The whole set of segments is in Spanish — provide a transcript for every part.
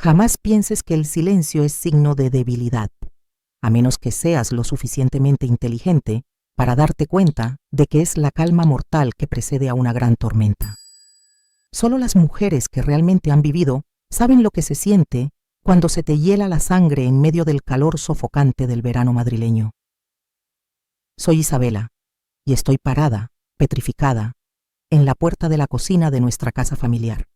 Jamás pienses que el silencio es signo de debilidad, a menos que seas lo suficientemente inteligente para darte cuenta de que es la calma mortal que precede a una gran tormenta. Solo las mujeres que realmente han vivido saben lo que se siente cuando se te hiela la sangre en medio del calor sofocante del verano madrileño. Soy Isabela y estoy parada, petrificada, en la puerta de la cocina de nuestra casa familiar.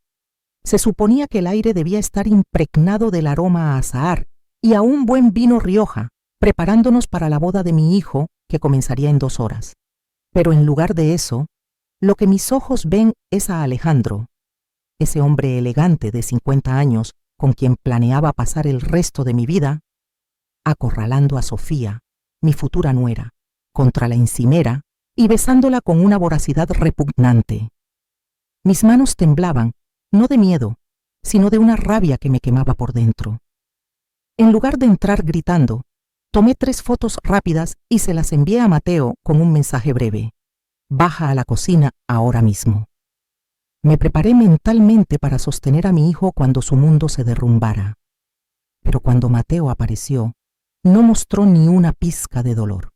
Se suponía que el aire debía estar impregnado del aroma a azahar y a un buen vino Rioja, preparándonos para la boda de mi hijo, que comenzaría en 2 horas. Pero en lugar de eso, lo que mis ojos ven es a Alejandro, ese hombre elegante de 50 años con quien planeaba pasar el resto de mi vida, acorralando a Sofía, mi futura nuera, contra la encimera y besándola con una voracidad repugnante. Mis manos temblaban, no de miedo, sino de una rabia que me quemaba por dentro. En lugar de entrar gritando, tomé 3 fotos rápidas y se las envié a Mateo con un mensaje breve: baja a la cocina ahora mismo. Me preparé mentalmente para sostener a mi hijo cuando su mundo se derrumbara. Pero cuando Mateo apareció, no mostró ni una pizca de dolor.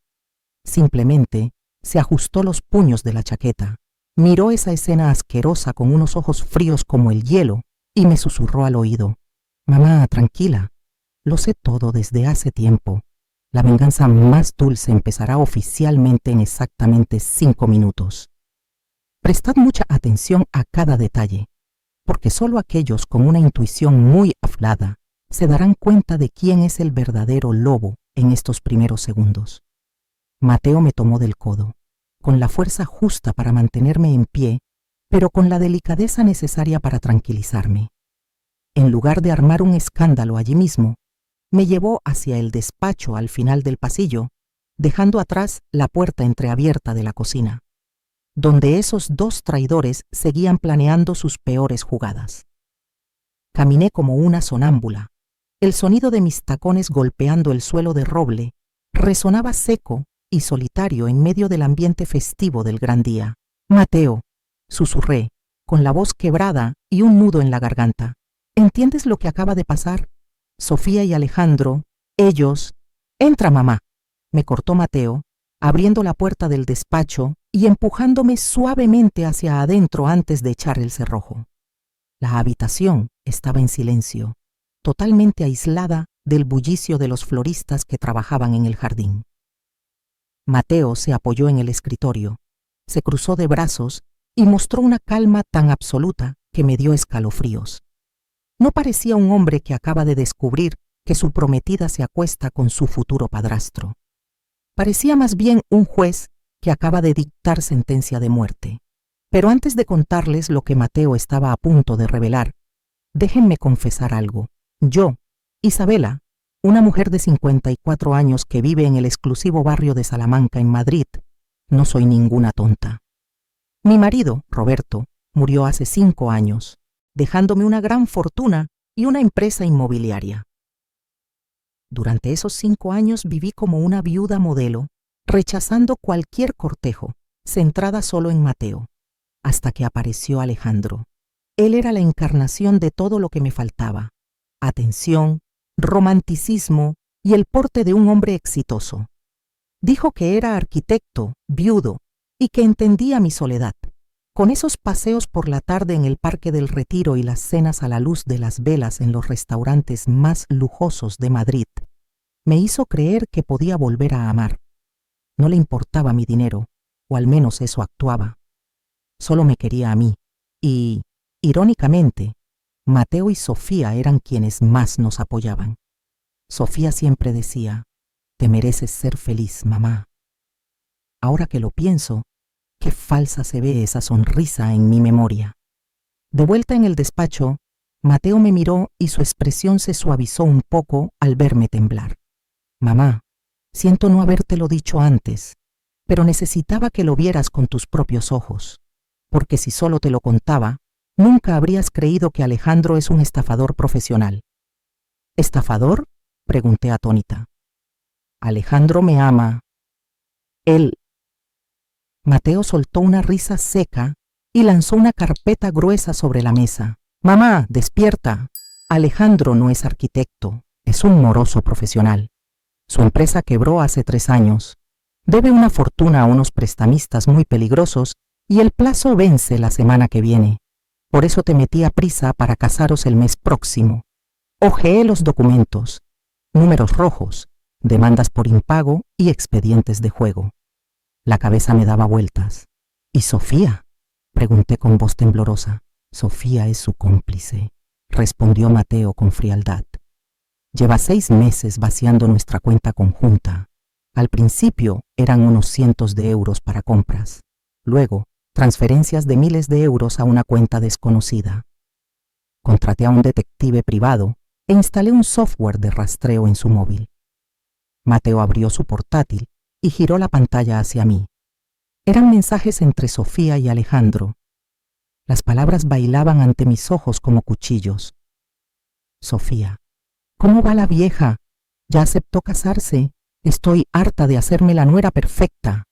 Simplemente se ajustó los puños de la chaqueta, miró esa escena asquerosa con unos ojos fríos como el hielo y me susurró al oído: mamá, tranquila, lo sé todo desde hace tiempo. La venganza más dulce empezará oficialmente en exactamente 5 minutos. Prestad mucha atención a cada detalle, porque solo aquellos con una intuición muy afilada se darán cuenta de quién es el verdadero lobo en estos primeros segundos. Mateo me tomó del codo, con la fuerza justa para mantenerme en pie, pero con la delicadeza necesaria para tranquilizarme. En lugar de armar un escándalo allí mismo, me llevó hacia el despacho al final del pasillo, dejando atrás la puerta entreabierta de la cocina, donde esos 2 traidores seguían planeando sus peores jugadas. Caminé como una sonámbula. El sonido de mis tacones golpeando el suelo de roble resonaba seco y solitario en medio del ambiente festivo del gran día. Mateo, susurré, con la voz quebrada y un nudo en la garganta. ¿Entiendes lo que acaba de pasar? Sofía y Alejandro, ellos... Entra, mamá, me cortó Mateo, abriendo la puerta del despacho y empujándome suavemente hacia adentro antes de echar el cerrojo. La habitación estaba en silencio, totalmente aislada del bullicio de los floristas que trabajaban en el jardín. Mateo se apoyó en el escritorio, se cruzó de brazos y mostró una calma tan absoluta que me dio escalofríos. No parecía un hombre que acaba de descubrir que su prometida se acuesta con su futuro padrastro. Parecía más bien un juez que acaba de dictar sentencia de muerte. Pero antes de contarles lo que Mateo estaba a punto de revelar, déjenme confesar algo. Yo, Isabela, una mujer de 54 años que vive en el exclusivo barrio de Salamanca, en Madrid, no soy ninguna tonta. Mi marido, Roberto, murió hace 5 años, dejándome una gran fortuna y una empresa inmobiliaria. Durante esos 5 años viví como una viuda modelo, rechazando cualquier cortejo, centrada solo en Mateo, hasta que apareció Alejandro. Él era la encarnación de todo lo que me faltaba: atención, romanticismo y el porte de un hombre exitoso. Dijo que era arquitecto, viudo, y que entendía mi soledad. Con esos paseos por la tarde en el Parque del Retiro y las cenas a la luz de las velas en los restaurantes más lujosos de Madrid, me hizo creer que podía volver a amar. No le importaba mi dinero, o al menos eso actuaba. Solo me quería a mí, y, irónicamente, Mateo y Sofía eran quienes más nos apoyaban. Sofía siempre decía: te mereces ser feliz, mamá. Ahora que lo pienso, qué falsa se ve esa sonrisa en mi memoria. De vuelta en el despacho, Mateo me miró y su expresión se suavizó un poco al verme temblar. Mamá, siento no habértelo dicho antes, pero necesitaba que lo vieras con tus propios ojos, porque si solo te lo contaba, nunca habrías creído que Alejandro es un estafador profesional. ¿Estafador?, pregunté atónita. Alejandro me ama. Él... Mateo soltó una risa seca y lanzó una carpeta gruesa sobre la mesa. Mamá, despierta. Alejandro no es arquitecto, es un moroso profesional. Su empresa quebró hace 3 años. Debe una fortuna a unos prestamistas muy peligrosos y el plazo vence la semana que viene. Por eso te metí a prisa para casaros el mes próximo. Hojeé los documentos, números rojos, demandas por impago y expedientes de juego. La cabeza me daba vueltas. ¿Y Sofía? Pregunté con voz temblorosa. Sofía es su cómplice, respondió Mateo con frialdad. Lleva 6 meses vaciando nuestra cuenta conjunta. Al principio eran unos cientos de euros para compras. Luego, transferencias de miles de euros a una cuenta desconocida. Contraté a un detective privado e instalé un software de rastreo en su móvil. Mateo abrió su portátil y giró la pantalla hacia mí. Eran mensajes entre Sofía y Alejandro. Las palabras bailaban ante mis ojos como cuchillos. Sofía, ¿cómo va la vieja? ¿Ya aceptó casarse? Estoy harta de hacerme la nuera perfecta.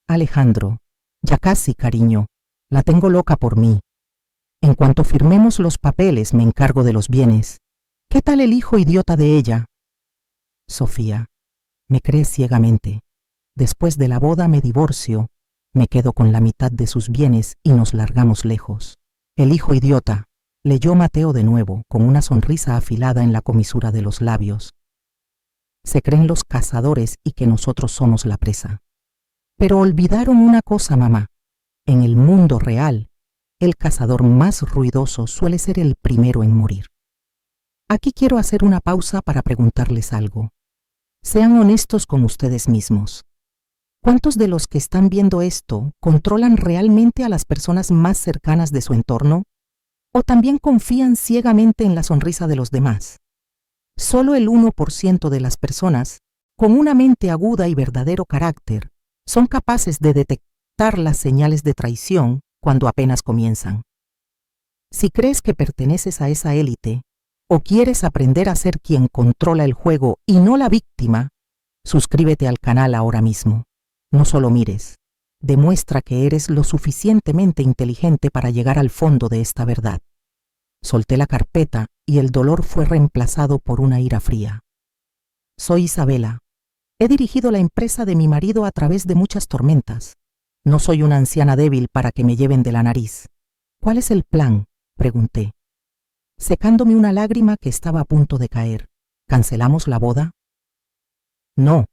Alejandro, ya casi, cariño. La tengo loca por mí. En cuanto firmemos los papeles, me encargo de los bienes. ¿Qué tal el hijo idiota de ella? Sofía, me crees ciegamente. Después de la boda me divorcio, me quedo con la mitad de sus bienes y nos largamos lejos. El hijo idiota, leyó Mateo de nuevo, con una sonrisa afilada en la comisura de los labios. Se creen los cazadores y que nosotros somos la presa. Pero olvidaron una cosa, mamá. En el mundo real, el cazador más ruidoso suele ser el primero en morir. Aquí quiero hacer una pausa para preguntarles algo. Sean honestos con ustedes mismos. ¿Cuántos de los que están viendo esto controlan realmente a las personas más cercanas de su entorno? ¿O también confían ciegamente en la sonrisa de los demás? Solo el 1% de las personas, con una mente aguda y verdadero carácter, son capaces de detectar las señales de traición cuando apenas comienzan. Si crees que perteneces a esa élite, o quieres aprender a ser quien controla el juego y no la víctima, suscríbete al canal ahora mismo. No solo mires, demuestra que eres lo suficientemente inteligente para llegar al fondo de esta verdad. Solté la carpeta y el dolor fue reemplazado por una ira fría. Soy Isabela. He dirigido la empresa de mi marido a través de muchas tormentas. No soy una anciana débil para que me lleven de la nariz. ¿Cuál es el plan?, pregunté, secándome una lágrima que estaba a punto de caer. ¿Cancelamos la boda? No,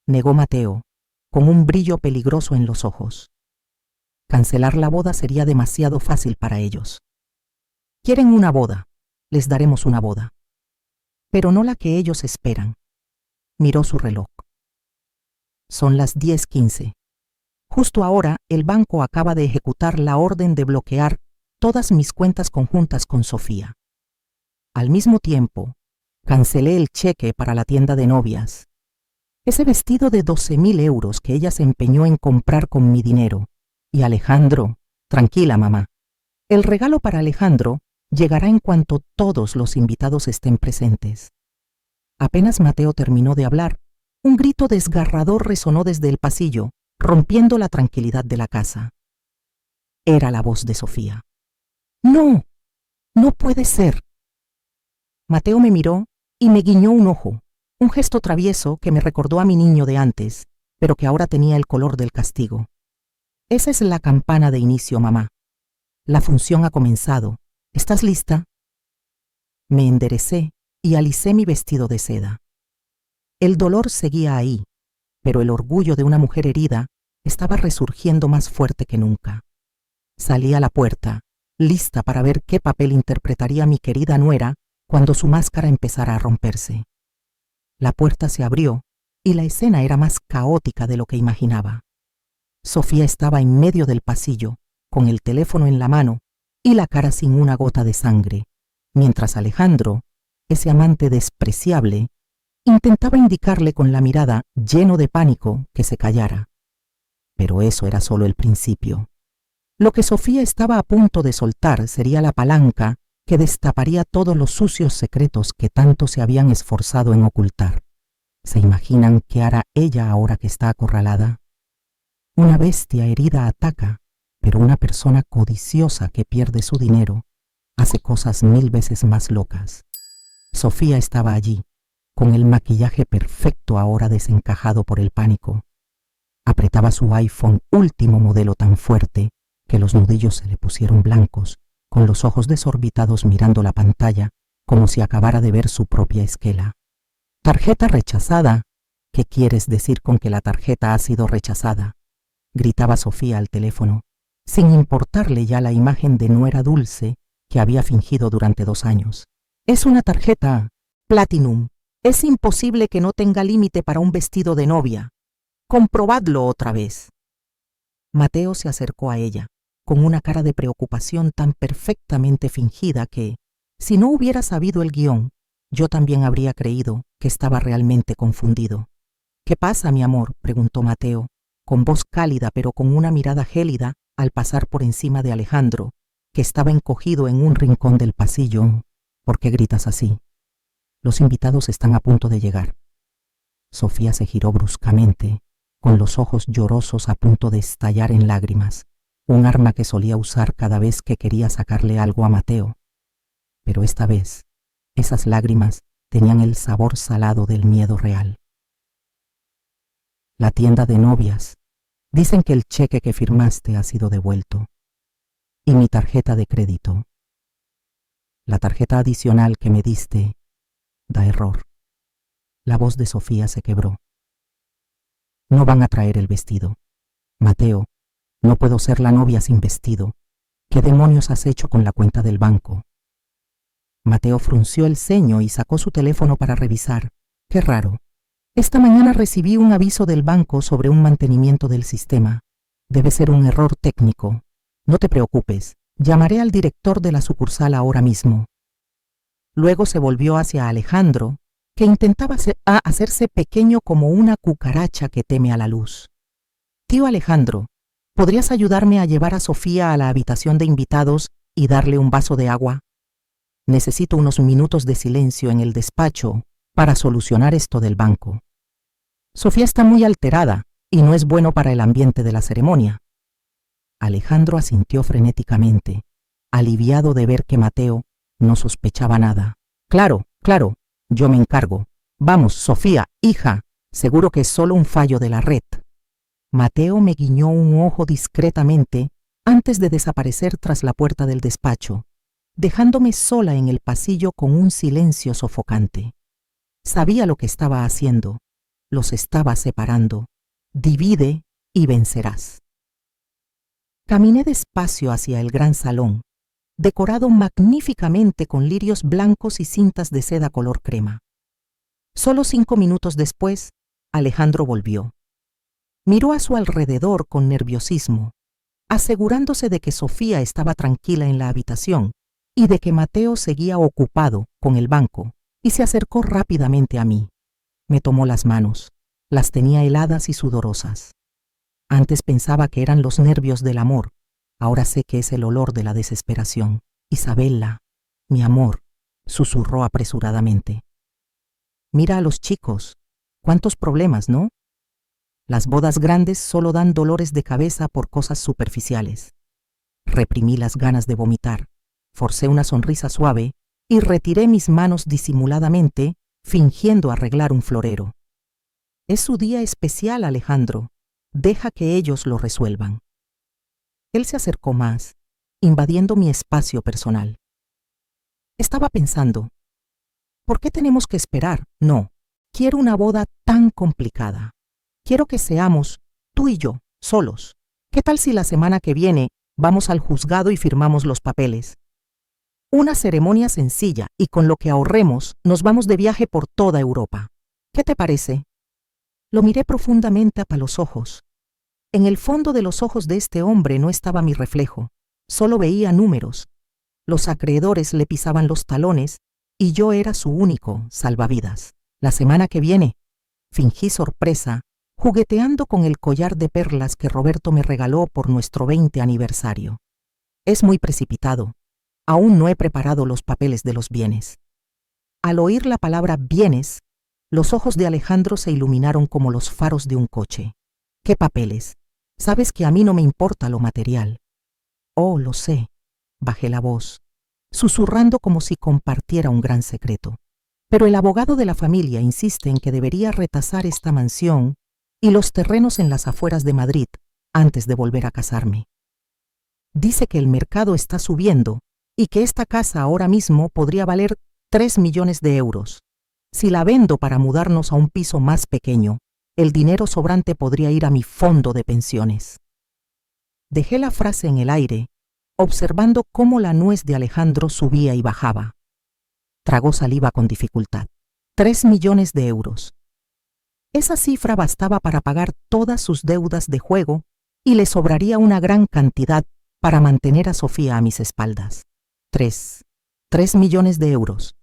negó Mateo, con un brillo peligroso en los ojos. Cancelar la boda sería demasiado fácil para ellos. Quieren una boda, les daremos una boda. Pero no la que ellos esperan. Miró su reloj. Son las 10:15. Justo ahora el banco acaba de ejecutar la orden de bloquear todas mis cuentas conjuntas con Sofía. Al mismo tiempo, cancelé el cheque para la tienda de novias. Ese vestido de 12.000 euros que ella se empeñó en comprar con mi dinero. Y Alejandro, tranquila, mamá. El regalo para Alejandro llegará en cuanto todos los invitados estén presentes. Apenas Mateo terminó de hablar, un grito desgarrador resonó desde el pasillo, rompiendo la tranquilidad de la casa. Era la voz de Sofía. ¡No! ¡No puede ser! Mateo me miró y me guiñó un ojo. Un gesto travieso que me recordó a mi niño de antes, pero que ahora tenía el color del castigo. Esa es la campana de inicio, mamá. La función ha comenzado. ¿Estás lista? Me enderecé y alicé mi vestido de seda. El dolor seguía ahí, pero el orgullo de una mujer herida estaba resurgiendo más fuerte que nunca. Salí a la puerta, lista para ver qué papel interpretaría mi querida nuera cuando su máscara empezara a romperse. La puerta se abrió y la escena era más caótica de lo que imaginaba. Sofía estaba en medio del pasillo, con el teléfono en la mano y la cara sin una gota de sangre, mientras Alejandro, ese amante despreciable, intentaba indicarle con la mirada, lleno de pánico, que se callara. Pero eso era solo el principio. Lo que Sofía estaba a punto de soltar sería la palanca que destaparía todos los sucios secretos que tanto se habían esforzado en ocultar. ¿Se imaginan qué hará ella ahora que está acorralada? Una bestia herida ataca, pero una persona codiciosa que pierde su dinero hace cosas 1000 veces más locas. Sofía estaba allí, con el maquillaje perfecto ahora desencajado por el pánico. Apretaba su iPhone último modelo tan fuerte que los nudillos se le pusieron blancos, con los ojos desorbitados mirando la pantalla como si acabara de ver su propia esquela. «Tarjeta rechazada. ¿Qué quieres decir con que la tarjeta ha sido rechazada?», gritaba Sofía al teléfono, sin importarle ya la imagen de nuera dulce que había fingido durante 2 años. «Es una tarjeta Platinum. Es imposible que no tenga límite para un vestido de novia. Comprobadlo otra vez». Mateo se acercó a ella, con una cara de preocupación tan perfectamente fingida que, si no hubiera sabido el guión, yo también habría creído que estaba realmente confundido. «¿Qué pasa, mi amor?», preguntó Mateo, con voz cálida pero con una mirada gélida al pasar por encima de Alejandro, que estaba encogido en un rincón del pasillo. «¿Por qué gritas así? Los invitados están a punto de llegar». Sofía se giró bruscamente, con los ojos llorosos a punto de estallar en lágrimas, un arma que solía usar cada vez que quería sacarle algo a Mateo. Pero esta vez, esas lágrimas tenían el sabor salado del miedo real. «La tienda de novias. Dicen que el cheque que firmaste ha sido devuelto. Y mi tarjeta de crédito. La tarjeta adicional que me diste da error». La voz de Sofía se quebró. «No van a traer el vestido. Mateo, no puedo ser la novia sin vestido. ¿Qué demonios has hecho con la cuenta del banco?». Mateo frunció el ceño y sacó su teléfono para revisar. «Qué raro. Esta mañana recibí un aviso del banco sobre un mantenimiento del sistema. Debe ser un error técnico. No te preocupes, llamaré al director de la sucursal ahora mismo». Luego se volvió hacia Alejandro, que intentaba hacerse pequeño como una cucaracha que teme a la luz. «Tío Alejandro, ¿podrías ayudarme a llevar a Sofía a la habitación de invitados y darle un vaso de agua? Necesito unos minutos de silencio en el despacho para solucionar esto del banco. Sofía está muy alterada y no es bueno para el ambiente de la ceremonia». Alejandro asintió frenéticamente, aliviado de ver que Mateo no sospechaba nada. «Claro, claro, yo me encargo. Vamos, Sofía, hija, seguro que es solo un fallo de la red». Mateo me guiñó un ojo discretamente antes de desaparecer tras la puerta del despacho, dejándome sola en el pasillo con un silencio sofocante. Sabía lo que estaba haciendo. Los estaba separando. Divide y vencerás. Caminé despacio hacia el gran salón, decorado magníficamente con lirios blancos y cintas de seda color crema. Solo 5 minutos después, Alejandro volvió. Miró a su alrededor con nerviosismo, asegurándose de que Sofía estaba tranquila en la habitación y de que Mateo seguía ocupado con el banco, y se acercó rápidamente a mí. Me tomó las manos. Las tenía heladas y sudorosas. Antes pensaba que eran los nervios del amor. Ahora sé que es el olor de la desesperación. «Isabella, mi amor», susurró apresuradamente. «Mira a los chicos. ¿Cuántos problemas, no? Las bodas grandes solo dan dolores de cabeza por cosas superficiales». Reprimí las ganas de vomitar, forcé una sonrisa suave y retiré mis manos disimuladamente, fingiendo arreglar un florero. «Es su día especial, Alejandro. Deja que ellos lo resuelvan». Él se acercó más, invadiendo mi espacio personal. Estaba pensando, ¿por qué tenemos que esperar? No, quiero una boda tan complicada. Quiero que seamos, tú y yo, solos. ¿Qué tal si la semana que viene vamos al juzgado y firmamos los papeles? Una ceremonia sencilla y con lo que ahorremos nos vamos de viaje por toda Europa. ¿Qué te parece? Lo miré profundamente a los ojos. En el fondo de los ojos de este hombre no estaba mi reflejo, solo veía números. Los acreedores le pisaban los talones y yo era su único salvavidas. «La semana que viene», fingí sorpresa, jugueteando con el collar de perlas que Roberto me regaló por nuestro 20 aniversario. «Es muy precipitado. Aún no he preparado los papeles de los bienes». Al oír la palabra bienes, los ojos de Alejandro se iluminaron como los faros de un coche. «¿Qué papeles? Sabes que a mí no me importa lo material». «Oh, lo sé», bajé la voz. susurrando como si compartiera un gran secreto. Pero el abogado de la familia insiste en que debería retasar esta mansión y los terrenos en las afueras de Madrid antes de volver a casarme. Dice que el mercado está subiendo y que esta casa ahora mismo podría valer 3 millones de euros. Si la vendo para mudarnos a un piso más pequeño, el dinero sobrante podría ir a mi fondo de pensiones. Dejé la frase en el aire, observando cómo la nuez de Alejandro subía y bajaba. Tragó saliva con dificultad. 3 millones de euros. Esa cifra bastaba para pagar todas sus deudas de juego y le sobraría una gran cantidad para mantener a Sofía a mis espaldas. 3 millones de euros,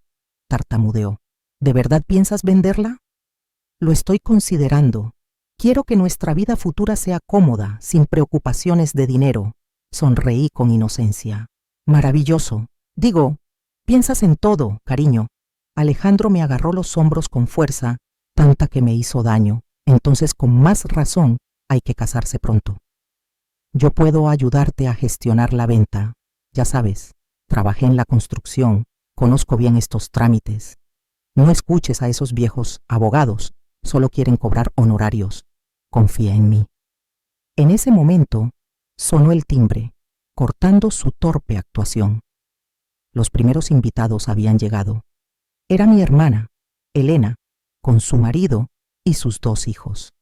tartamudeó. ¿De verdad piensas venderla? Lo estoy considerando. Quiero que nuestra vida futura sea cómoda, sin preocupaciones de dinero. Sonreí con inocencia. Maravilloso. Digo, piensas en todo, cariño. Alejandro me agarró los hombros con fuerza, tanta que me hizo daño. Entonces, con más razón, hay que casarse pronto. Yo puedo ayudarte a gestionar la venta. Ya sabes, trabajé en la construcción, conozco bien estos trámites. No escuches a esos viejos abogados, solo quieren cobrar honorarios. Confía en mí. En ese momento, sonó el timbre, cortando su torpe actuación. Los primeros invitados habían llegado. Era mi hermana, Elena, con su marido y sus 2 hijos.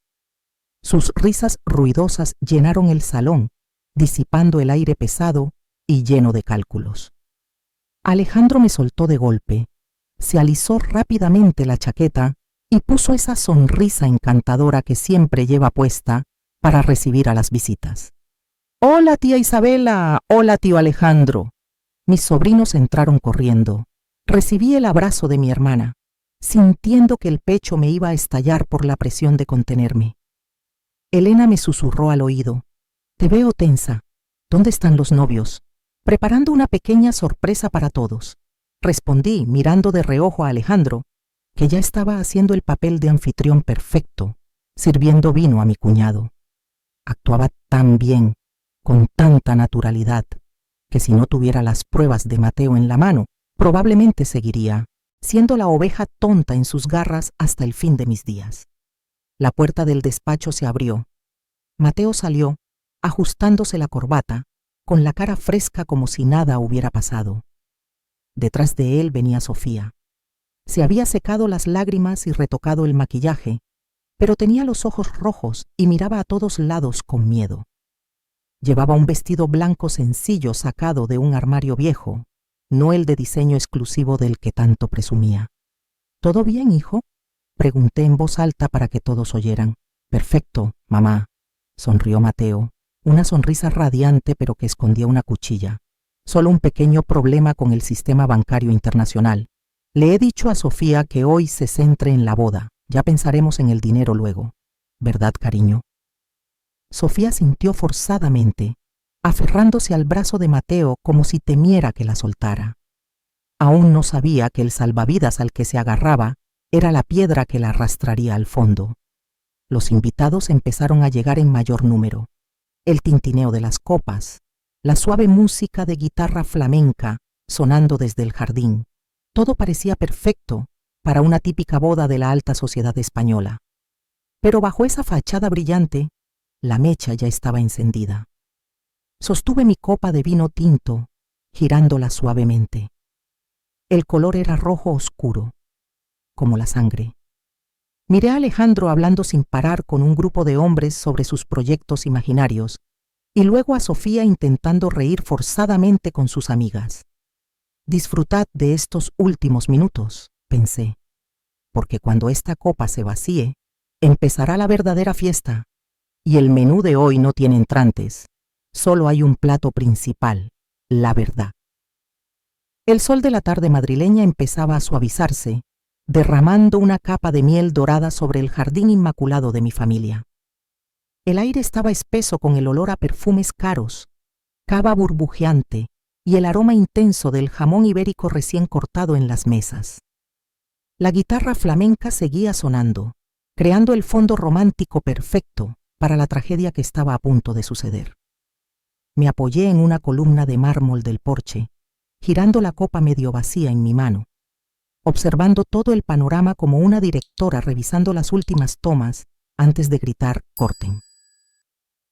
Sus risas ruidosas llenaron el salón, disipando el aire pesado y lleno de cálculos. Alejandro me soltó de golpe, se alisó rápidamente la chaqueta y puso esa sonrisa encantadora que siempre lleva puesta para recibir a las visitas. «Hola, tía Isabela. Hola, tío Alejandro». Mis sobrinos entraron corriendo. Recibí el abrazo de mi hermana, sintiendo que el pecho me iba a estallar por la presión de contenerme. Elena me susurró al oído. «Te veo tensa. ¿Dónde están los novios?» «Preparando una pequeña sorpresa para todos», respondí mirando de reojo a Alejandro, que ya estaba haciendo el papel de anfitrión perfecto, sirviendo vino a mi cuñado. Actuaba tan bien, con tanta naturalidad, que si no tuviera las pruebas de Mateo en la mano, probablemente seguiría, siendo la oveja tonta en sus garras hasta el fin de mis días. La puerta del despacho se abrió. Mateo salió, ajustándose la corbata, con la cara fresca como si nada hubiera pasado. Detrás de él venía Sofía. Se había secado las lágrimas y retocado el maquillaje, pero tenía los ojos rojos y miraba a todos lados con miedo. Llevaba un vestido blanco sencillo sacado de un armario viejo, no el de diseño exclusivo del que tanto presumía. «¿Todo bien, hijo?», pregunté en voz alta para que todos oyeran. «Perfecto, mamá», sonrió Mateo, una sonrisa radiante pero que escondía una cuchilla. «Solo un pequeño problema con el sistema bancario internacional. Le he dicho a Sofía que hoy se centre en la boda. Ya pensaremos en el dinero luego. ¿Verdad, cariño?». Sofía sintió forzadamente, aferrándose al brazo de Mateo como si temiera que la soltara. Aún no sabía que el salvavidas al que se agarraba era la piedra que la arrastraría al fondo. Los invitados empezaron a llegar en mayor número. El tintineo de las copas, la suave música de guitarra flamenca sonando desde el jardín. Todo parecía perfecto para una típica boda de la alta sociedad española. Pero bajo esa fachada brillante, la mecha ya estaba encendida. Sostuve mi copa de vino tinto, girándola suavemente. El color era rojo oscuro, como la sangre. Miré a Alejandro hablando sin parar con un grupo de hombres sobre sus proyectos imaginarios, y luego a Sofía intentando reír forzadamente con sus amigas. «Disfrutad de estos últimos minutos», pensé, «porque cuando esta copa se vacíe, empezará la verdadera fiesta, y el menú de hoy no tiene entrantes, solo hay un plato principal, la verdad». El sol de la tarde madrileña empezaba a suavizarse, derramando una capa de miel dorada sobre el jardín inmaculado de mi familia. El aire estaba espeso con el olor a perfumes caros, cava burbujeante, y el aroma intenso del jamón ibérico recién cortado en las mesas. La guitarra flamenca seguía sonando, creando el fondo romántico perfecto para la tragedia que estaba a punto de suceder. Me apoyé en una columna de mármol del porche, girando la copa medio vacía en mi mano, observando todo el panorama como una directora revisando las últimas tomas antes de gritar «corten».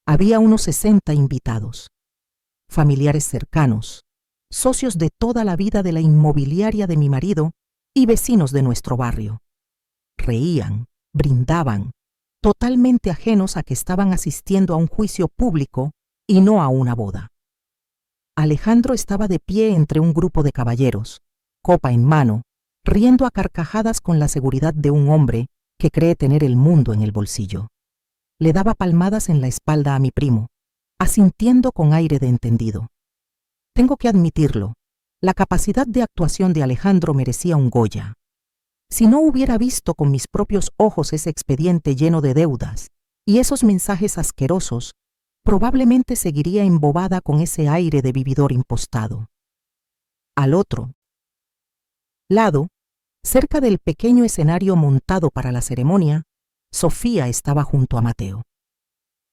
Había unos 60 invitados, familiares cercanos, socios de toda la vida de la inmobiliaria de mi marido y vecinos de nuestro barrio. Reían, brindaban, totalmente ajenos a que estaban asistiendo a un juicio público y no a una boda. Alejandro estaba de pie entre un grupo de caballeros, copa en mano, riendo a carcajadas con la seguridad de un hombre que cree tener el mundo en el bolsillo. Le daba palmadas en la espalda a mi primo, asintiendo con aire de entendido. Tengo que admitirlo, la capacidad de actuación de Alejandro merecía un Goya. Si no hubiera visto con mis propios ojos ese expediente lleno de deudas y esos mensajes asquerosos, probablemente seguiría embobada con ese aire de vividor impostado. Al otro lado, cerca del pequeño escenario montado para la ceremonia, Sofía estaba junto a Mateo.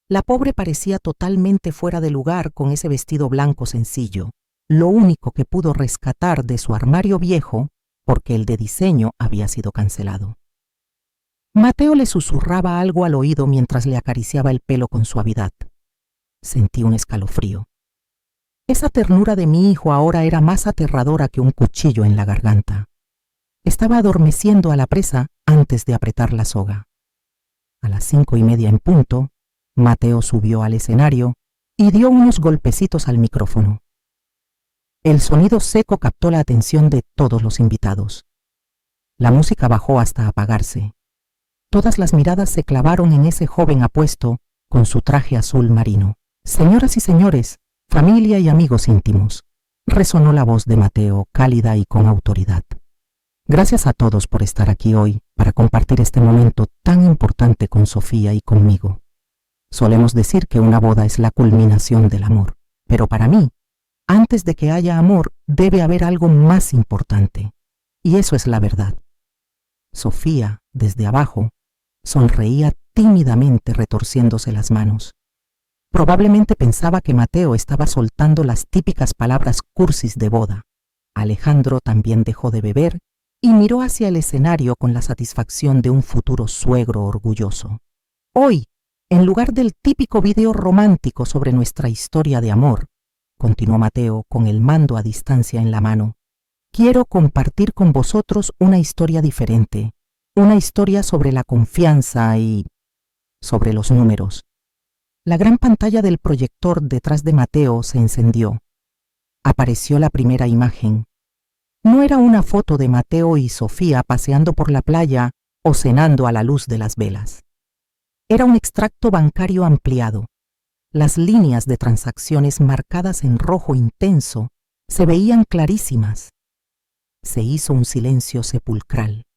La pobre parecía totalmente fuera de lugar con ese vestido blanco sencillo, lo único que pudo rescatar de su armario viejo porque el de diseño había sido cancelado. Mateo le susurraba algo al oído mientras le acariciaba el pelo con suavidad. Sentí un escalofrío. Esa ternura de mi hijo ahora era más aterradora que un cuchillo en la garganta. Estaba adormeciendo a la presa antes de apretar la soga. A las 5:30 en punto, Mateo subió al escenario y dio unos golpecitos al micrófono. El sonido seco captó la atención de todos los invitados. La música bajó hasta apagarse. Todas las miradas se clavaron en ese joven apuesto con su traje azul marino. «Señoras y señores, familia y amigos íntimos», resonó la voz de Mateo, cálida y con autoridad. «Gracias a todos por estar aquí hoy para compartir este momento tan importante con Sofía y conmigo. Solemos decir que una boda es la culminación del amor, pero para mí, antes de que haya amor, debe haber algo más importante, y eso es la verdad». Sofía, desde abajo, sonreía tímidamente retorciéndose las manos. Probablemente pensaba que Mateo estaba soltando las típicas palabras cursis de boda. Alejandro también dejó de beber y miró hacia el escenario con la satisfacción de un futuro suegro orgulloso. «Hoy, en lugar del típico video romántico sobre nuestra historia de amor», continuó Mateo con el mando a distancia en la mano, «quiero compartir con vosotros una historia diferente, una historia sobre la confianza y sobre los números». La gran pantalla del proyector detrás de Mateo se encendió. Apareció la primera imagen. No era una foto de Mateo y Sofía paseando por la playa o cenando a la luz de las velas. Era un extracto bancario ampliado. Las líneas de transacciones marcadas en rojo intenso se veían clarísimas. Se hizo un silencio sepulcral.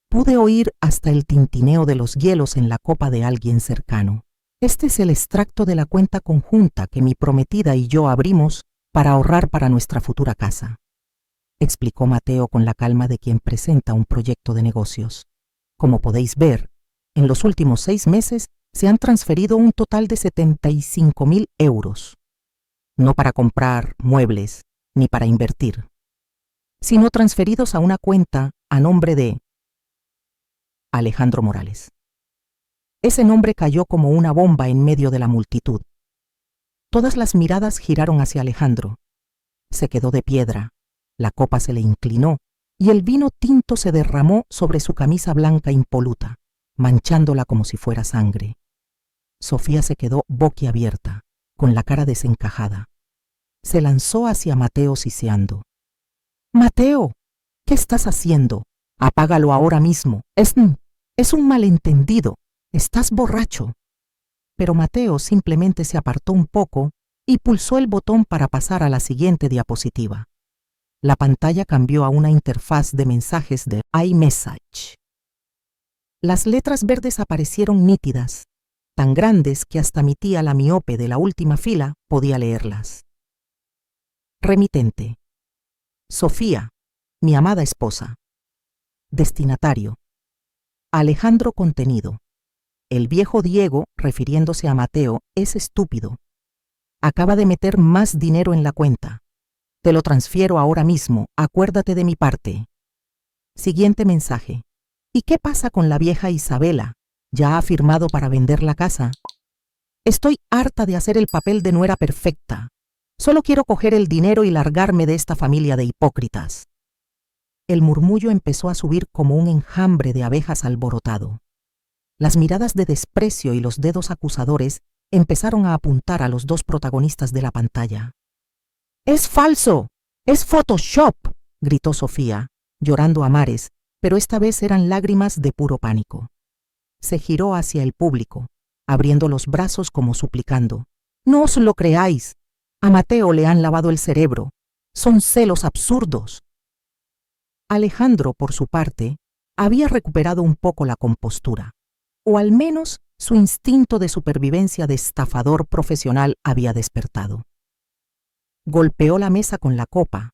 Pude oír hasta el tintineo de los hielos en la copa de alguien cercano. «Este es el extracto de la cuenta conjunta que mi prometida y yo abrimos para ahorrar para nuestra futura casa», explicó Mateo con la calma de quien presenta un proyecto de negocios. «Como podéis ver, en los últimos 6 meses se han transferido un total de 75.000 euros. No para comprar muebles ni para invertir, sino transferidos a una cuenta a nombre de Alejandro Morales». Ese nombre cayó como una bomba en medio de la multitud. Todas las miradas giraron hacia Alejandro. Se quedó de piedra, la copa se le inclinó y el vino tinto se derramó sobre su camisa blanca impoluta, manchándola como si fuera sangre. Sofía se quedó boquiabierta, con la cara desencajada. Se lanzó hacia Mateo siseando. «Mateo, ¿qué estás haciendo? Apágalo ahora mismo. Es un malentendido. Estás borracho». Pero Mateo simplemente se apartó un poco y pulsó el botón para pasar a la siguiente diapositiva. La pantalla cambió a una interfaz de mensajes de iMessage. Las letras verdes aparecieron nítidas, tan grandes que hasta mi tía la miope de la última fila podía leerlas. Remitente: Sofía, mi amada esposa. Destinatario: Alejandro Contenido. El viejo Diego, refiriéndose a Mateo, es estúpido. Acaba de meter más dinero en la cuenta. Te lo transfiero ahora mismo, acuérdate de mi parte. Siguiente mensaje. ¿Y qué pasa con la vieja Isabela? ¿Ya ha firmado para vender la casa? Estoy harta de hacer el papel de nuera perfecta. Solo quiero coger el dinero y largarme de esta familia de hipócritas. El murmullo empezó a subir como un enjambre de abejas alborotado. Las miradas de desprecio y los dedos acusadores empezaron a apuntar a los dos protagonistas de la pantalla. ¡Es falso! ¡Es Photoshop!, gritó Sofía, llorando a mares, pero esta vez eran lágrimas de puro pánico. Se giró hacia el público, abriendo los brazos como suplicando. ¡No os lo creáis! A Mateo le han lavado el cerebro. Son celos absurdos. Alejandro, por su parte, había recuperado un poco la compostura, o al menos su instinto de supervivencia de estafador profesional había despertado. Golpeó la mesa con la copa,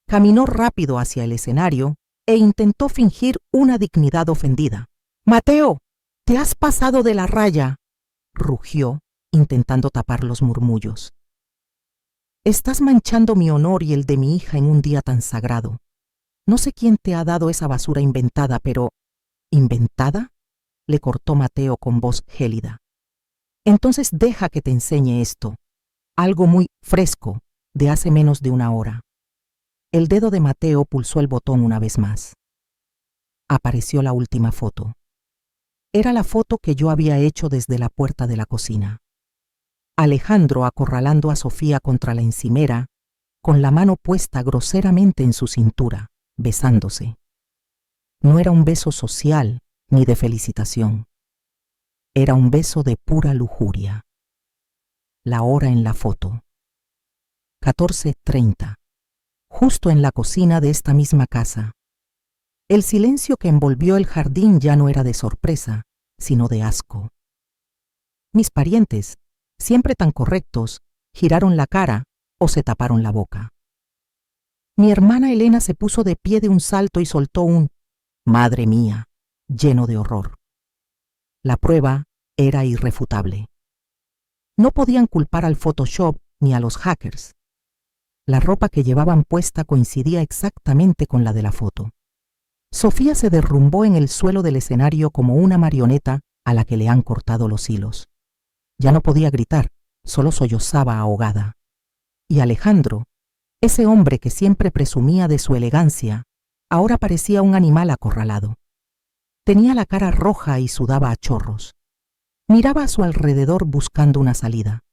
caminó rápido hacia el escenario e intentó fingir una dignidad ofendida. «Mateo, te has pasado de la raya», rugió, intentando tapar los murmullos. «Estás manchando mi honor y el de mi hija en un día tan sagrado. No sé quién te ha dado esa basura inventada, pero... ¿Inventada?», le cortó Mateo con voz gélida. «Entonces deja que te enseñe esto. Algo muy fresco, de hace menos de una hora». El dedo de Mateo pulsó el botón una vez más. Apareció la última foto. Era la foto que yo había hecho desde la puerta de la cocina. Alejandro acorralando a Sofía contra la encimera, con la mano puesta groseramente en su cintura, besándose. No era un beso social ni de felicitación. Era un beso de pura lujuria. La hora en la foto. 14:30. Justo en la cocina de esta misma casa. El silencio que envolvió el jardín ya no era de sorpresa, sino de asco. Mis parientes, siempre tan correctos, giraron la cara o se taparon la boca. Mi hermana Elena se puso de pie de un salto y soltó un «Madre mía», lleno de horror. La prueba era irrefutable. No podían culpar al Photoshop ni a los hackers. La ropa que llevaban puesta coincidía exactamente con la de la foto. Sofía se derrumbó en el suelo del escenario como una marioneta a la que le han cortado los hilos. Ya no podía gritar, solo sollozaba ahogada. Y Alejandro, ese hombre que siempre presumía de su elegancia, ahora parecía un animal acorralado. Tenía la cara roja y sudaba a chorros. Miraba a su alrededor buscando una salida,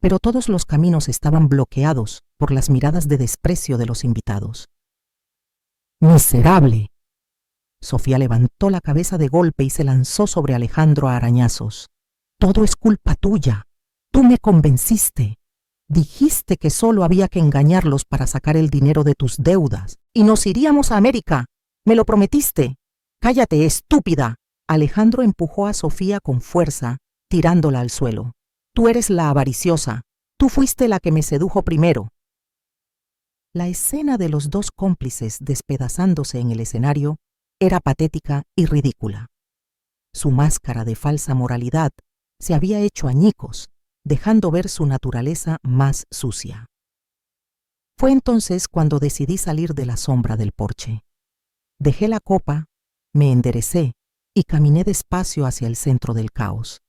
pero todos los caminos estaban bloqueados por las miradas de desprecio de los invitados. ¡Miserable! Sofía levantó la cabeza de golpe y se lanzó sobre Alejandro a arañazos. «Todo es culpa tuya. Tú me convenciste. Dijiste que solo había que engañarlos para sacar el dinero de tus deudas y nos iríamos a América. Me lo prometiste. Cállate, estúpida». Alejandro empujó a Sofía con fuerza, tirándola al suelo. «Tú eres la avariciosa. Tú fuiste la que me sedujo primero». La escena de los dos cómplices despedazándose en el escenario era patética y ridícula. Su máscara de falsa moralidad se había hecho añicos, dejando ver su naturaleza más sucia. Fue entonces cuando decidí salir de la sombra del porche. Dejé la copa, me enderecé y caminé despacio hacia el centro del caos.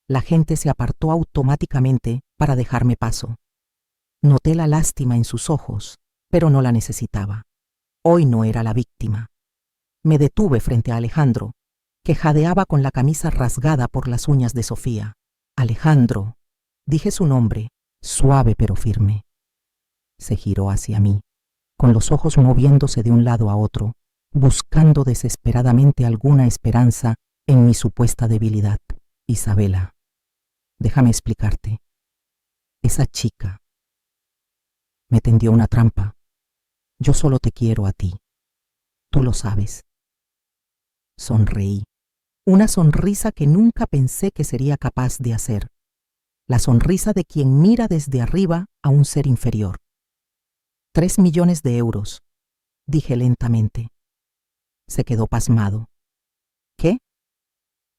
La gente se apartó automáticamente para dejarme paso. Noté la lástima en sus ojos, pero no la necesitaba. Hoy no era la víctima. Me detuve frente a Alejandro, que jadeaba con la camisa rasgada por las uñas de Sofía. «Alejandro», dije su nombre, suave pero firme. Se giró hacia mí, con los ojos moviéndose de un lado a otro, buscando desesperadamente alguna esperanza en mi supuesta debilidad. «Isabela, déjame explicarte. Esa chica me tendió una trampa. Yo solo te quiero a ti. Tú lo sabes». Sonreí, una sonrisa que nunca pensé que sería capaz de hacer. La sonrisa de quien mira desde arriba a un ser inferior. 3 millones de euros, dije lentamente. Se quedó pasmado. ¿Qué?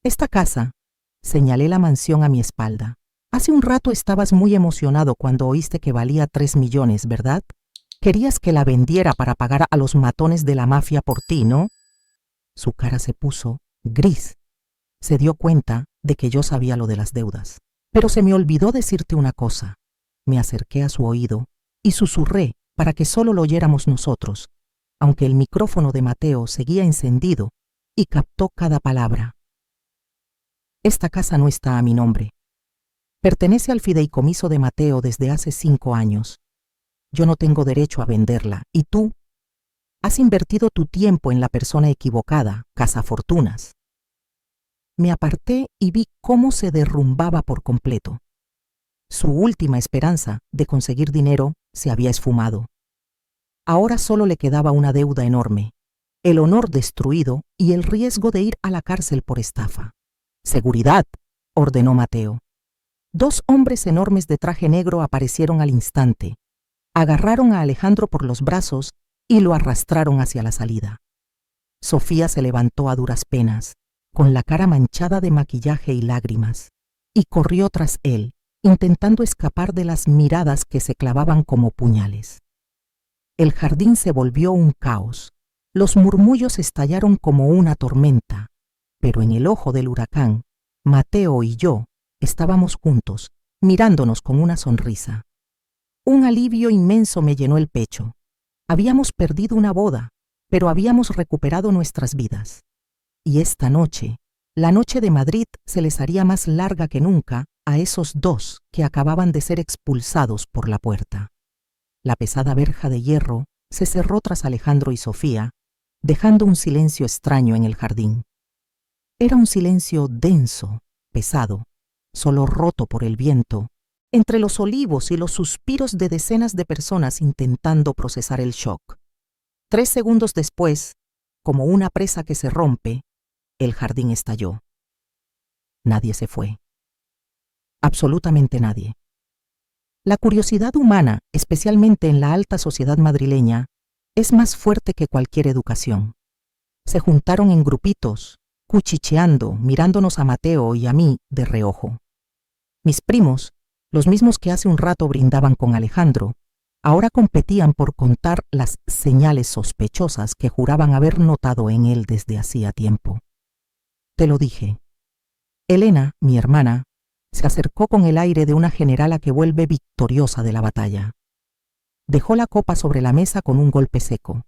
Esta casa, señalé la mansión a mi espalda. Hace un rato estabas muy emocionado cuando oíste que valía 3 millones, ¿verdad? Querías que la vendiera para pagar a los matones de la mafia por ti, ¿no? Su cara se puso gris. Se dio cuenta de que yo sabía lo de las deudas. Pero se me olvidó decirte una cosa. Me acerqué a su oído y susurré para que solo lo oyéramos nosotros, aunque el micrófono de Mateo seguía encendido y captó cada palabra. Esta casa no está a mi nombre. Pertenece al fideicomiso de Mateo desde hace 5 años. Yo no tengo derecho a venderla, y tú has invertido tu tiempo en la persona equivocada, cazafortunas. Me aparté y vi cómo se derrumbaba por completo. Su última esperanza de conseguir dinero se había esfumado. Ahora solo le quedaba una deuda enorme, el honor destruido y el riesgo de ir a la cárcel por estafa. «¡Seguridad!», ordenó Mateo. 2 hombres enormes de traje negro aparecieron al instante. Agarraron a Alejandro por los brazos y lo arrastraron hacia la salida. Sofía se levantó a duras penas, con la cara manchada de maquillaje y lágrimas, y corrió tras él, intentando escapar de las miradas que se clavaban como puñales. El jardín se volvió un caos. Los murmullos estallaron como una tormenta, pero en el ojo del huracán, Mateo y yo estábamos juntos, mirándonos con una sonrisa. Un alivio inmenso me llenó el pecho. Habíamos perdido una boda, pero habíamos recuperado nuestras vidas. Y esta noche, la noche de Madrid, se les haría más larga que nunca a esos 2 que acababan de ser expulsados por la puerta. La pesada verja de hierro se cerró tras Alejandro y Sofía, dejando un silencio extraño en el jardín. Era un silencio denso, pesado, solo roto por el viento, entre los olivos y los suspiros de decenas de personas intentando procesar el shock. 3 segundos después, como una presa que se rompe, el jardín estalló. Nadie se fue. Absolutamente nadie. La curiosidad humana, especialmente en la alta sociedad madrileña, es más fuerte que cualquier educación. Se juntaron en grupitos, cuchicheando, mirándonos a Mateo y a mí de reojo. Mis primos, los mismos que hace un rato brindaban con Alejandro, ahora competían por contar las señales sospechosas que juraban haber notado en él desde hacía tiempo. Te lo dije. Elena, mi hermana, se acercó con el aire de una generala que vuelve victoriosa de la batalla. Dejó la copa sobre la mesa con un golpe seco.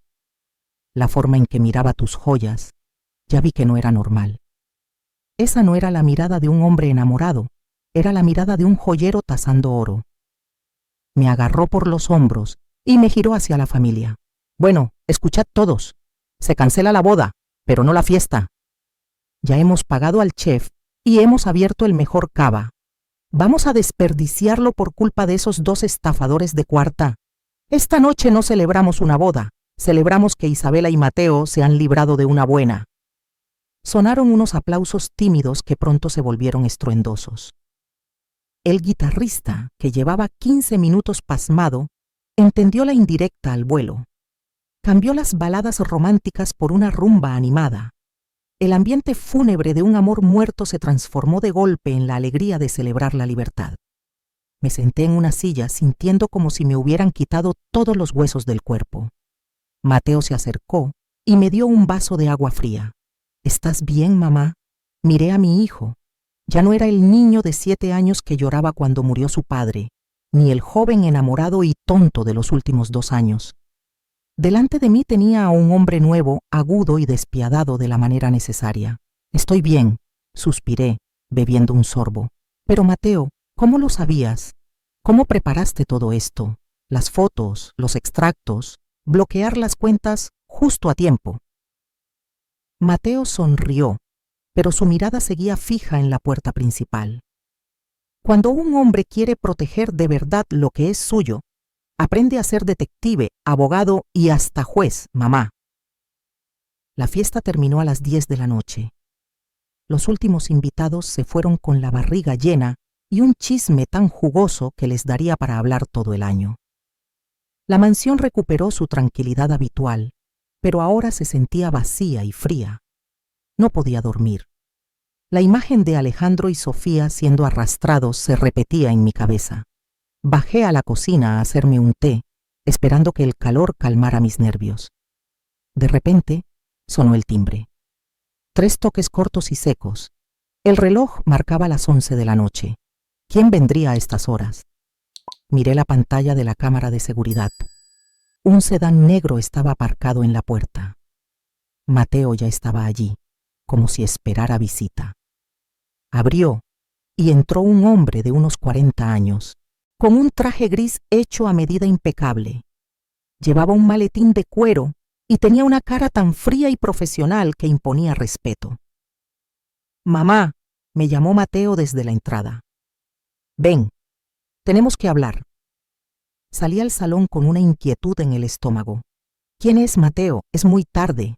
La forma en que miraba tus joyas, ya vi que no era normal. Esa no era la mirada de un hombre enamorado, era la mirada de un joyero tasando oro. Me agarró por los hombros y me giró hacia la familia. Bueno, escuchad todos. Se cancela la boda, pero no la fiesta. Ya hemos pagado al chef y hemos abierto el mejor cava. ¿Vamos a desperdiciarlo por culpa de esos 2 estafadores de cuarta? Esta noche no celebramos una boda, celebramos que Isabela y Mateo se han librado de una buena. Sonaron unos aplausos tímidos que pronto se volvieron estruendosos. El guitarrista, que llevaba 15 minutos pasmado, entendió la indirecta al vuelo. Cambió las baladas románticas por una rumba animada. El ambiente fúnebre de un amor muerto se transformó de golpe en la alegría de celebrar la libertad. Me senté en una silla sintiendo como si me hubieran quitado todos los huesos del cuerpo. Mateo se acercó y me dio un vaso de agua fría. ¿Estás bien, mamá? Miré a mi hijo. Ya no era el niño de 7 años que lloraba cuando murió su padre, ni el joven enamorado y tonto de los últimos 2 años. Delante de mí tenía a un hombre nuevo, agudo y despiadado de la manera necesaria. Estoy bien, suspiré, bebiendo un sorbo. Pero Mateo, ¿cómo lo sabías? ¿Cómo preparaste todo esto? Las fotos, los extractos, bloquear las cuentas justo a tiempo. Mateo sonrió, pero su mirada seguía fija en la puerta principal. Cuando un hombre quiere proteger de verdad lo que es suyo, aprende a ser detective, abogado y hasta juez, mamá. La fiesta terminó a las 10 de la noche. Los últimos invitados se fueron con la barriga llena y un chisme tan jugoso que les daría para hablar todo el año. La mansión recuperó su tranquilidad habitual, pero ahora se sentía vacía y fría. No podía dormir. La imagen de Alejandro y Sofía siendo arrastrados se repetía en mi cabeza. Bajé a la cocina a hacerme un té esperando que el calor calmara mis nervios. De repente, sonó el timbre. 3 toques cortos y secos. El reloj marcaba las 11 de la noche. ¿Quién vendría a estas horas? Miré la pantalla de la cámara de seguridad. Un sedán negro estaba aparcado en la puerta. Mateo ya estaba allí, como si esperara visita. Abrió y entró un hombre de unos 40 años, con un traje gris hecho a medida impecable. Llevaba un maletín de cuero y tenía una cara tan fría y profesional que imponía respeto. «Mamá», me llamó Mateo desde la entrada. «Ven, tenemos que hablar». Salí al salón con una inquietud en el estómago. «¿Quién es Mateo? Es muy tarde».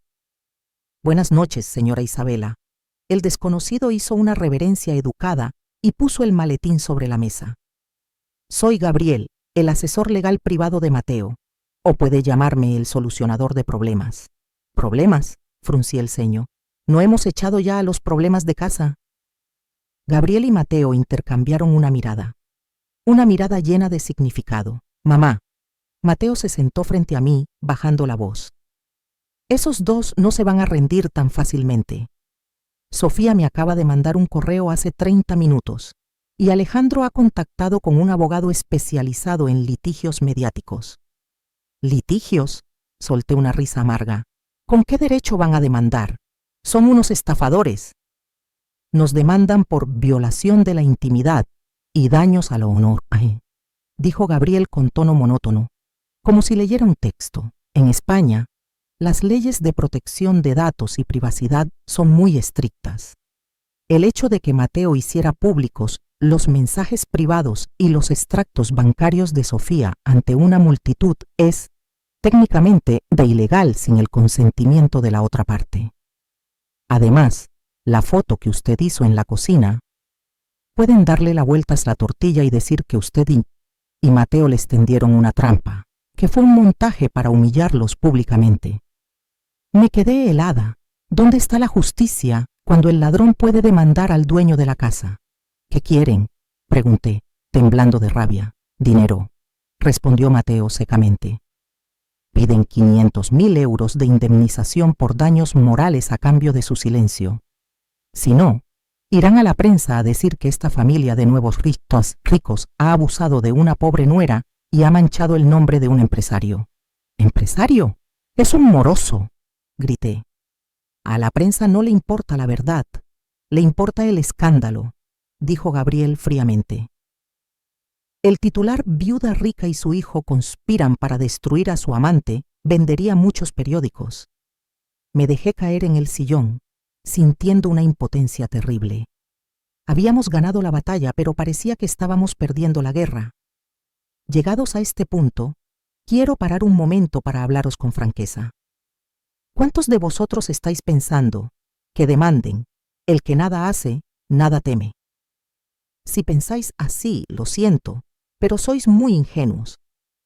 «Buenas noches, señora Isabela». El desconocido hizo una reverencia educada y puso el maletín sobre la mesa. «Soy Gabriel, el asesor legal privado de Mateo, o puede llamarme el solucionador de problemas». «¿Problemas?», fruncí el ceño. «¿No hemos echado ya a los problemas de casa?» Gabriel y Mateo intercambiaron una mirada llena de significado. «Mamá». Mateo se sentó frente a mí, bajando la voz. «Esos dos no se van a rendir tan fácilmente. Sofía me acaba de mandar un correo hace 30 minutos y Alejandro ha contactado con un abogado especializado en litigios mediáticos». «¿Litigios?», solté una risa amarga. «¿Con qué derecho van a demandar? Son unos estafadores». «Nos demandan por violación de la intimidad y daños al honor», dijo Gabriel con tono monótono, como si leyera un texto. «En España, las leyes de protección de datos y privacidad son muy estrictas. El hecho de que Mateo hiciera públicos los mensajes privados y los extractos bancarios de Sofía ante una multitud es, técnicamente, de ilegal sin el consentimiento de la otra parte. Además, la foto que usted hizo en la cocina, pueden darle la vuelta a la tortilla y decir que usted y Mateo les tendieron una trampa, que fue un montaje para humillarlos públicamente». Me quedé helada. ¿Dónde está la justicia cuando el ladrón puede demandar al dueño de la casa? «¿Qué quieren?», pregunté, temblando de rabia. «Dinero», respondió Mateo secamente. «Piden 500.000 euros de indemnización por daños morales a cambio de su silencio. Si no, irán a la prensa a decir que esta familia de nuevos ricos ha abusado de una pobre nuera y ha manchado el nombre de un empresario». «¿Empresario? Es un moroso», grité. «A la prensa no le importa la verdad, le importa el escándalo», dijo Gabriel fríamente. «El titular Viuda rica y su hijo conspiran para destruir a su amante vendería muchos periódicos». Me dejé caer en el sillón, sintiendo una impotencia terrible. Habíamos ganado la batalla, pero parecía que estábamos perdiendo la guerra. Llegados a este punto, quiero parar un momento para hablaros con franqueza. ¿Cuántos de vosotros estáis pensando que demanden, el que nada hace, nada teme? Si pensáis así, lo siento, pero sois muy ingenuos.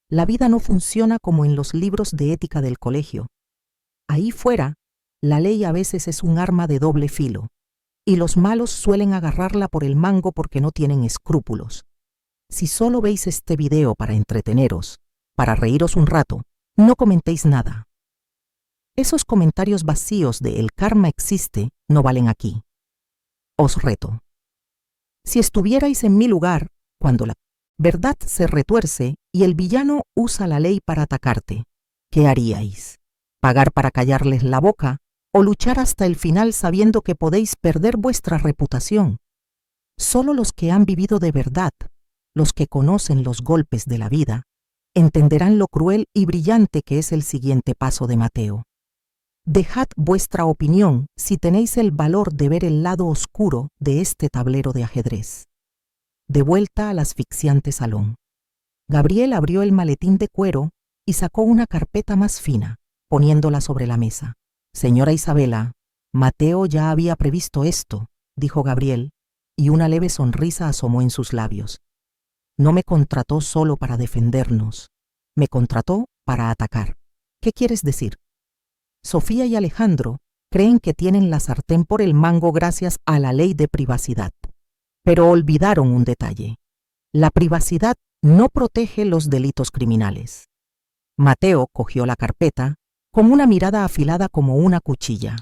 La vida no funciona como en los libros de ética del colegio. Ahí fuera, la ley a veces es un arma de doble filo, y los malos suelen agarrarla por el mango porque no tienen escrúpulos. Si solo veis este video para entreteneros, para reíros un rato, no comentéis nada. Esos comentarios vacíos de «el karma existe» no valen aquí. Os reto. Si estuvierais en mi lugar, cuando la verdad se retuerce y el villano usa la ley para atacarte, ¿qué haríais? ¿Pagar para callarles la boca o luchar hasta el final sabiendo que podéis perder vuestra reputación? Solo los que han vivido de verdad, los que conocen los golpes de la vida, entenderán lo cruel y brillante que es el siguiente paso de Mateo. Dejad vuestra opinión si tenéis el valor de ver el lado oscuro de este tablero de ajedrez. De vuelta al asfixiante salón. Gabriel abrió el maletín de cuero y sacó una carpeta más fina, poniéndola sobre la mesa. «Señora Isabela, Mateo ya había previsto esto», dijo Gabriel, y una leve sonrisa asomó en sus labios. «No me contrató solo para defendernos, me contrató para atacar». «¿Qué quieres decir?» «Sofía y Alejandro creen que tienen la sartén por el mango gracias a la ley de privacidad. Pero olvidaron un detalle. La privacidad no protege los delitos criminales. Mateo cogió la carpeta con una mirada afilada como una cuchilla.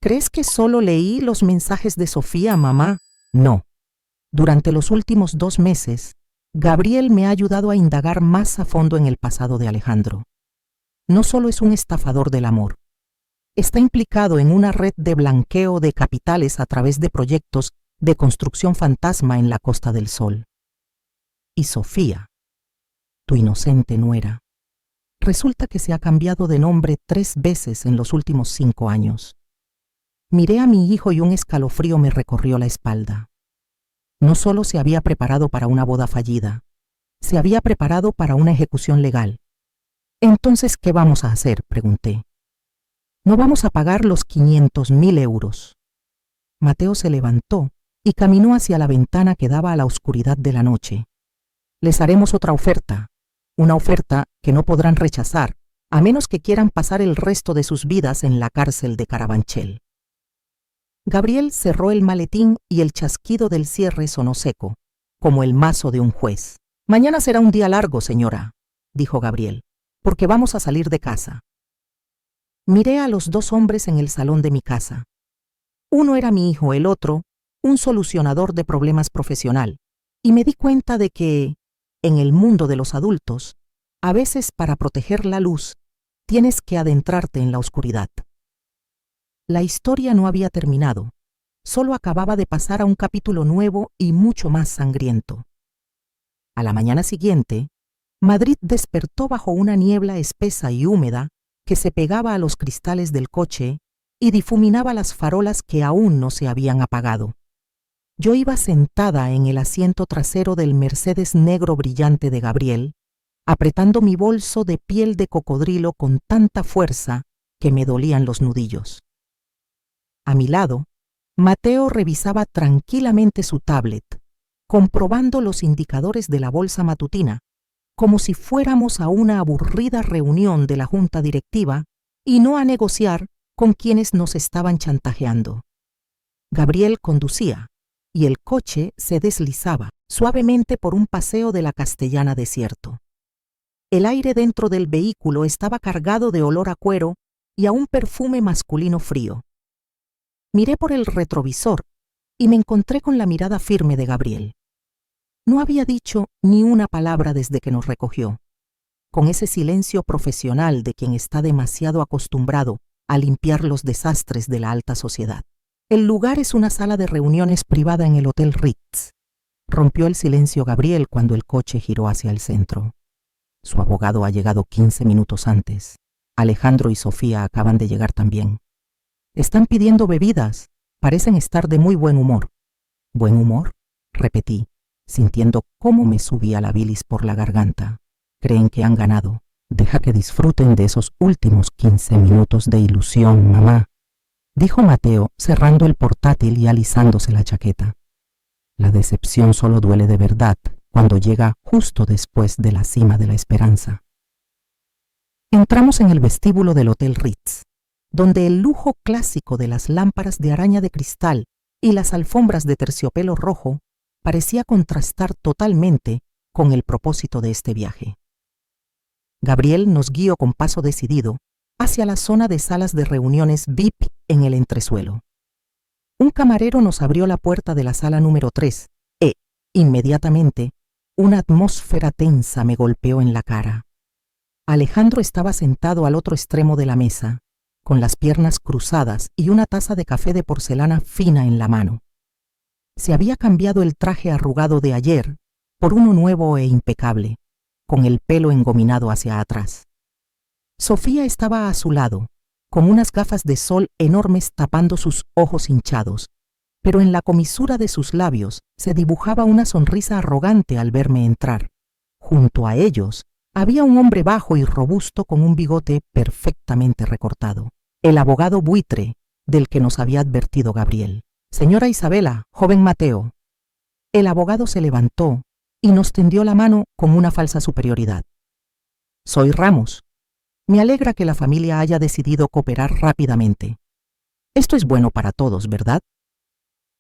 ¿Crees que solo leí los mensajes de Sofía, mamá? No. Durante los últimos 2 meses, Gabriel me ha ayudado a indagar más a fondo en el pasado de Alejandro. No solo es un estafador del amor, está implicado en una red de blanqueo de capitales a través de proyectos de construcción fantasma en la Costa del Sol. Y Sofía, tu inocente nuera, resulta que se ha cambiado de nombre 3 veces en los últimos 5 años. Miré a mi hijo y un escalofrío me recorrió la espalda. No solo se había preparado para una boda fallida, se había preparado para una ejecución legal. Entonces, ¿qué vamos a hacer?, pregunté. No vamos a pagar los 500.000 euros. Mateo se levantó y caminó hacia la ventana que daba a la oscuridad de la noche. Les haremos otra oferta, una oferta que no podrán rechazar, a menos que quieran pasar el resto de sus vidas en la cárcel de Carabanchel. Gabriel cerró el maletín y el chasquido del cierre sonó seco, como el mazo de un juez. Mañana será un día largo, señora, dijo Gabriel, porque vamos a salir de casa. Miré a los 2 hombres en el salón de mi casa. Uno era mi hijo, el otro, un solucionador de problemas profesional, y me di cuenta de que, en el mundo de los adultos, a veces para proteger la luz, tienes que adentrarte en la oscuridad. La historia no había terminado, solo acababa de pasar a un capítulo nuevo y mucho más sangriento. A la mañana siguiente, Madrid despertó bajo una niebla espesa y húmeda que se pegaba a los cristales del coche y difuminaba las farolas que aún no se habían apagado. Yo iba sentada en el asiento trasero del Mercedes negro brillante de Gabriel, apretando mi bolso de piel de cocodrilo con tanta fuerza que me dolían los nudillos. A mi lado, Mateo revisaba tranquilamente su tablet, comprobando los indicadores de la bolsa matutina, como si fuéramos a una aburrida reunión de la junta directiva y no a negociar con quienes nos estaban chantajeando. Gabriel conducía, y el coche se deslizaba suavemente por un paseo de la Castellana desierto. El aire dentro del vehículo estaba cargado de olor a cuero y a un perfume masculino frío. Miré por el retrovisor y me encontré con la mirada firme de Gabriel. No había dicho ni una palabra desde que nos recogió, con ese silencio profesional de quien está demasiado acostumbrado a limpiar los desastres de la alta sociedad. El lugar es una sala de reuniones privada en el Hotel Ritz. Rompió el silencio Gabriel cuando el coche giró hacia el centro. Su abogado ha llegado 15 minutos antes. Alejandro y Sofía acaban de llegar también. Están pidiendo bebidas. Parecen estar de muy buen humor. ¿Buen humor?, repetí, sintiendo cómo me subía la bilis por la garganta. Creen que han ganado. Deja que disfruten de esos últimos 15 minutos de ilusión, mamá, dijo Mateo, cerrando el portátil y alisándose la chaqueta. La decepción solo duele de verdad cuando llega justo después de la cima de la esperanza. Entramos en el vestíbulo del Hotel Ritz, donde el lujo clásico de las lámparas de araña de cristal y las alfombras de terciopelo rojo parecía contrastar totalmente con el propósito de este viaje. Gabriel nos guió con paso decidido hacia la zona de salas de reuniones VIP en el entresuelo. Un camarero nos abrió la puerta de la sala número 3 e, inmediatamente, una atmósfera tensa me golpeó en la cara. Alejandro estaba sentado al otro extremo de la mesa, con las piernas cruzadas y una taza de café de porcelana fina en la mano. Se había cambiado el traje arrugado de ayer por uno nuevo e impecable, con el pelo engominado hacia atrás. Sofía estaba a su lado, con unas gafas de sol enormes tapando sus ojos hinchados, pero en la comisura de sus labios se dibujaba una sonrisa arrogante al verme entrar. Junto a ellos había un hombre bajo y robusto con un bigote perfectamente recortado, el abogado buitre del que nos había advertido Gabriel. Señora Isabela, joven Mateo. El abogado se levantó y nos tendió la mano con una falsa superioridad. Soy Ramos. Me alegra que la familia haya decidido cooperar rápidamente. Esto es bueno para todos, ¿verdad?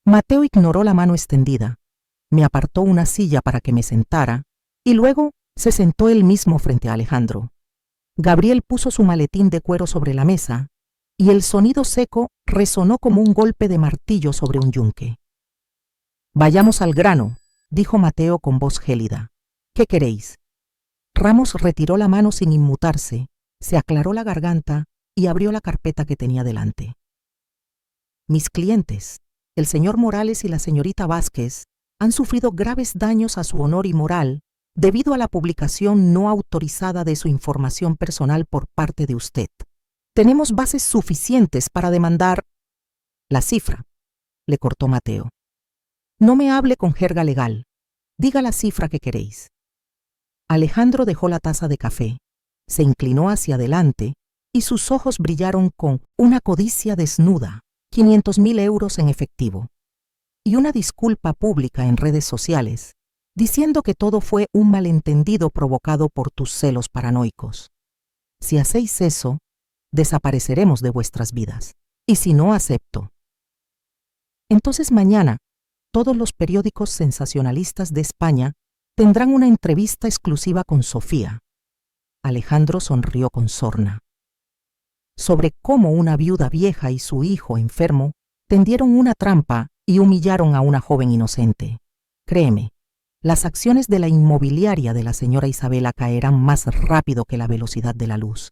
Mateo ignoró la mano extendida, me apartó una silla para que me sentara y luego se sentó él mismo frente a Alejandro. Gabriel puso su maletín de cuero sobre la mesa y el sonido seco resonó como un golpe de martillo sobre un yunque. «Vayamos al grano», dijo Mateo con voz gélida. «¿Qué queréis?». Ramos retiró la mano sin inmutarse, se aclaró la garganta y abrió la carpeta que tenía delante. «Mis clientes, el señor Morales y la señorita Vázquez, han sufrido graves daños a su honor y moral debido a la publicación no autorizada de su información personal por parte de usted. Tenemos bases suficientes para demandar». «La cifra», le cortó Mateo. «No me hable con jerga legal. Diga la cifra que queréis». Alejandro dejó la taza de café, se inclinó hacia adelante y sus ojos brillaron con una codicia desnuda, 500.000 euros en efectivo, y una disculpa pública en redes sociales, diciendo que todo fue un malentendido provocado por tus celos paranoicos. Si hacéis eso, desapareceremos de vuestras vidas, y si no acepto. Entonces mañana, todos los periódicos sensacionalistas de España tendrán una entrevista exclusiva con Sofía. Alejandro sonrió con sorna. Sobre cómo una viuda vieja y su hijo enfermo tendieron una trampa y humillaron a una joven inocente. Créeme, las acciones de la inmobiliaria de la señora Isabela caerán más rápido que la velocidad de la luz.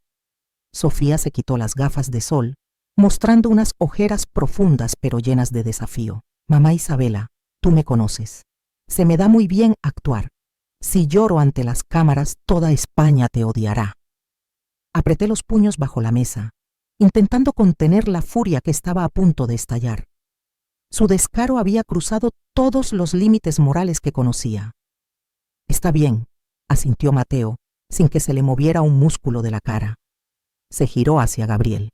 Sofía se quitó las gafas de sol, mostrando unas ojeras profundas pero llenas de desafío. Mamá Isabela, tú me conoces. Se me da muy bien actuar. Si lloro ante las cámaras, toda España te odiará. Apreté los puños bajo la mesa, intentando contener la furia que estaba a punto de estallar. Su descaro había cruzado todos los límites morales que conocía. «Está bien», asintió Mateo, sin que se le moviera un músculo de la cara. Se giró hacia Gabriel.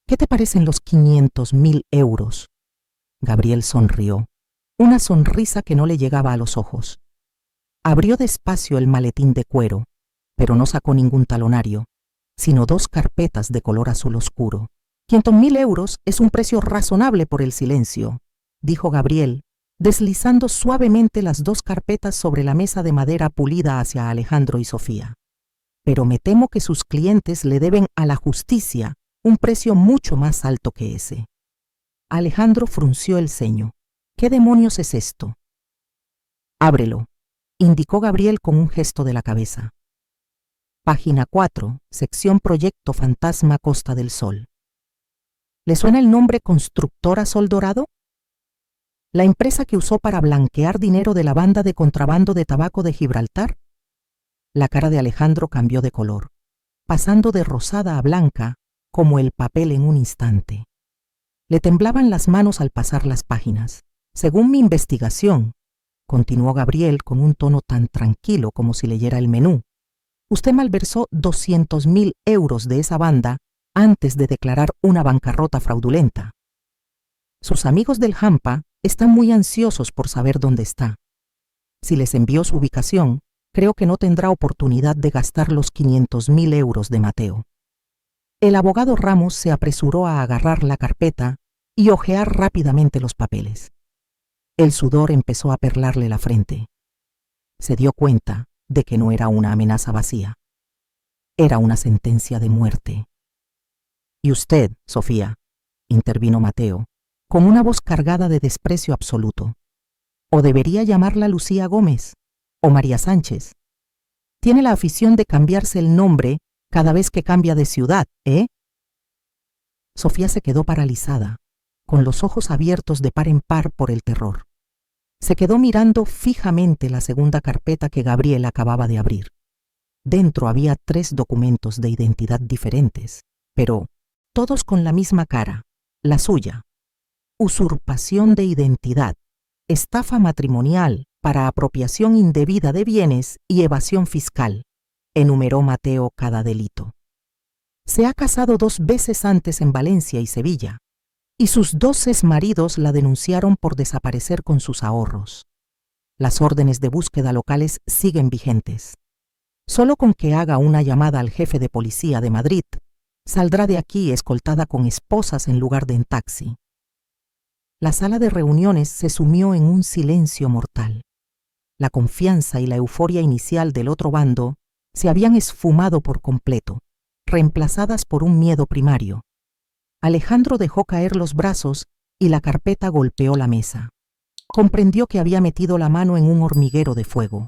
«¿Qué te parecen los 500.000 euros?» Gabriel sonrió, una sonrisa que no le llegaba a los ojos. Abrió despacio el maletín de cuero, pero no sacó ningún talonario, sino 2 carpetas de color azul oscuro. 500.000 euros es un precio razonable por el silencio, dijo Gabriel, deslizando suavemente las 2 carpetas sobre la mesa de madera pulida hacia Alejandro y Sofía. Pero me temo que sus clientes le deben a la justicia un precio mucho más alto que ese. Alejandro frunció el ceño. «¿Qué demonios es esto?» «Ábrelo», indicó Gabriel con un gesto de la cabeza. Página 4, sección Proyecto Fantasma Costa del Sol. ¿Le suena el nombre Constructora Sol Dorado? ¿La empresa que usó para blanquear dinero de la banda de contrabando de tabaco de Gibraltar? La cara de Alejandro cambió de color, pasando de rosada a blanca como el papel en un instante. Le temblaban las manos al pasar las páginas. «Según mi investigación», continuó Gabriel con un tono tan tranquilo como si leyera el menú, «usted malversó 200.000 euros de esa banda antes de declarar una bancarrota fraudulenta. Sus amigos del Hampa están muy ansiosos por saber dónde está. Si les envío su ubicación, creo que no tendrá oportunidad de gastar los 500.000 euros de Mateo». El abogado Ramos se apresuró a agarrar la carpeta y hojear rápidamente los papeles. El sudor empezó a perlarle la frente. Se dio cuenta de que no era una amenaza vacía. Era una sentencia de muerte. «Y usted, Sofía», intervino Mateo, con una voz cargada de desprecio absoluto. «O debería llamarla Lucía Gómez o María Sánchez. Tiene la afición de cambiarse el nombre cada vez que cambia de ciudad, ¿eh?» Sofía se quedó paralizada, con los ojos abiertos de par en par por el terror. Se quedó mirando fijamente la segunda carpeta que Gabriel acababa de abrir. Dentro había 3 documentos de identidad diferentes, pero todos con la misma cara, la suya. Usurpación de identidad, estafa matrimonial para apropiación indebida de bienes y evasión fiscal, enumeró Mateo cada delito. Se ha casado 2 veces antes en Valencia y Sevilla, y sus 2 exmaridos la denunciaron por desaparecer con sus ahorros. Las órdenes de búsqueda locales siguen vigentes. Solo con que haga una llamada al jefe de policía de Madrid, saldrá de aquí escoltada con esposas en lugar de en taxi. La sala de reuniones se sumió en un silencio mortal. La confianza y la euforia inicial del otro bando se habían esfumado por completo. reemplazadas por un miedo primario. Alejandro dejó caer los brazos y la carpeta golpeó la mesa. Comprendió que había metido la mano en un hormiguero de fuego.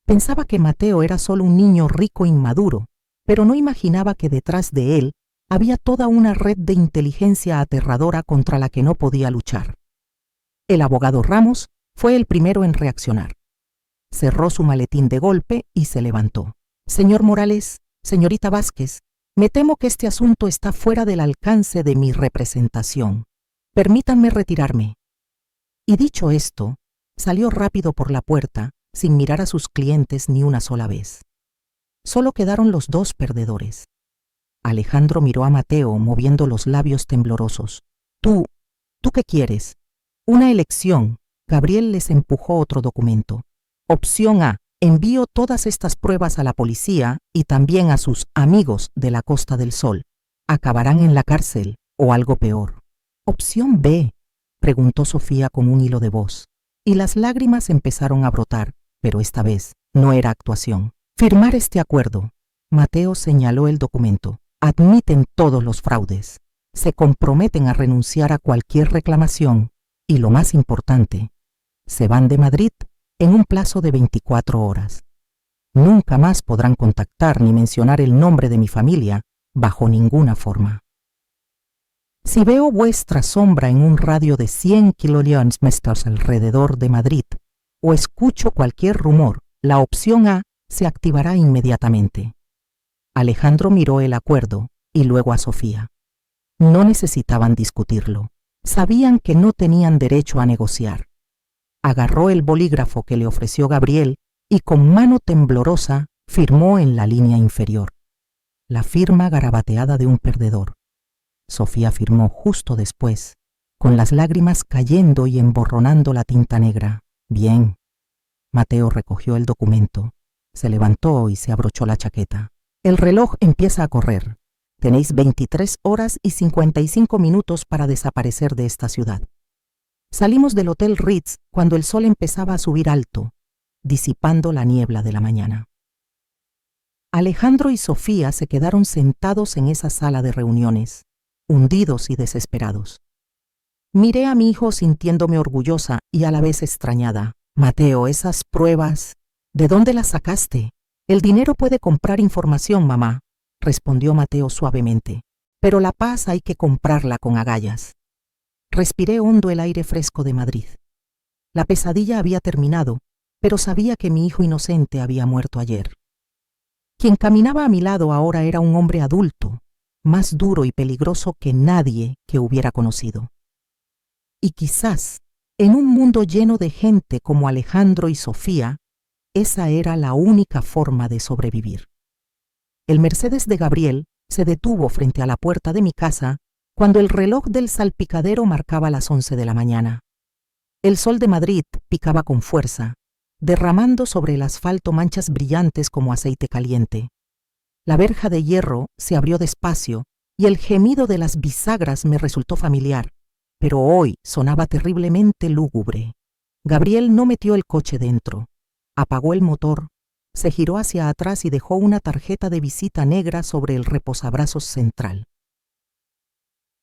Pensaba que Mateo era solo un niño rico inmaduro, pero no imaginaba que detrás de él había toda una red de inteligencia aterradora contra la que no podía luchar. El abogado Ramos fue el primero en reaccionar. Cerró su maletín de golpe y se levantó. Señor Morales, señorita Vázquez, me temo que este asunto está fuera del alcance de mi representación. Permítanme retirarme. Y dicho esto, salió rápido por la puerta, sin mirar a sus clientes ni una sola vez. Solo quedaron los dos perdedores. Alejandro miró a Mateo moviendo los labios temblorosos. ¿Tú qué quieres? Una elección. Gabriel les empujó otro documento. Opción A. Envío todas estas pruebas a la policía y también a sus amigos de la Costa del Sol. Acabarán en la cárcel o algo peor. Opción B. Preguntó Sofía con un hilo de voz. Y las lágrimas empezaron a brotar, pero esta vez no era actuación. Firmar este acuerdo. Mateo señaló el documento. Admiten todos los fraudes. Se comprometen a renunciar a cualquier reclamación y, lo más importante, se van de Madrid en un plazo de 24 horas. Nunca más podrán contactar ni mencionar el nombre de mi familia bajo ninguna forma. Si veo vuestra sombra en un radio de 100 kilómetros alrededor de Madrid o escucho cualquier rumor, la opción A se activará inmediatamente. Alejandro miró el acuerdo y luego a Sofía. No necesitaban discutirlo. Sabían que no tenían derecho a negociar. Agarró el bolígrafo que le ofreció Gabriel y con mano temblorosa firmó en la línea inferior. La firma garabateada de un perdedor. Sofía firmó justo después, con las lágrimas cayendo y emborronando la tinta negra. Bien. Mateo recogió el documento, se levantó y se abrochó la chaqueta. El reloj empieza a correr. Tenéis 23 horas y 55 minutos para desaparecer de esta ciudad. Salimos del Hotel Ritz cuando el sol empezaba a subir alto, disipando la niebla de la mañana. Alejandro y Sofía se quedaron sentados en esa sala de reuniones, hundidos y desesperados. Miré a mi hijo sintiéndome orgullosa y a la vez extrañada. Mateo, esas pruebas, ¿de dónde las sacaste? El dinero puede comprar información, mamá, respondió Mateo suavemente, pero la paz hay que comprarla con agallas. Respiré hondo el aire fresco de Madrid. La pesadilla había terminado, pero sabía que mi hijo inocente había muerto ayer. Quien caminaba a mi lado ahora era un hombre adulto, más duro y peligroso que nadie que hubiera conocido. Y quizás, en un mundo lleno de gente como Alejandro y Sofía, esa era la única forma de sobrevivir. El Mercedes de Gabriel se detuvo frente a la puerta de mi casa cuando el reloj del salpicadero marcaba las 11 de la mañana. El sol de Madrid picaba con fuerza, derramando sobre el asfalto manchas brillantes como aceite caliente. La verja de hierro se abrió despacio y el gemido de las bisagras me resultó familiar, pero hoy sonaba terriblemente lúgubre. Gabriel no metió el coche dentro, apagó el motor, se giró hacia atrás y dejó una tarjeta de visita negra sobre el reposabrazos central.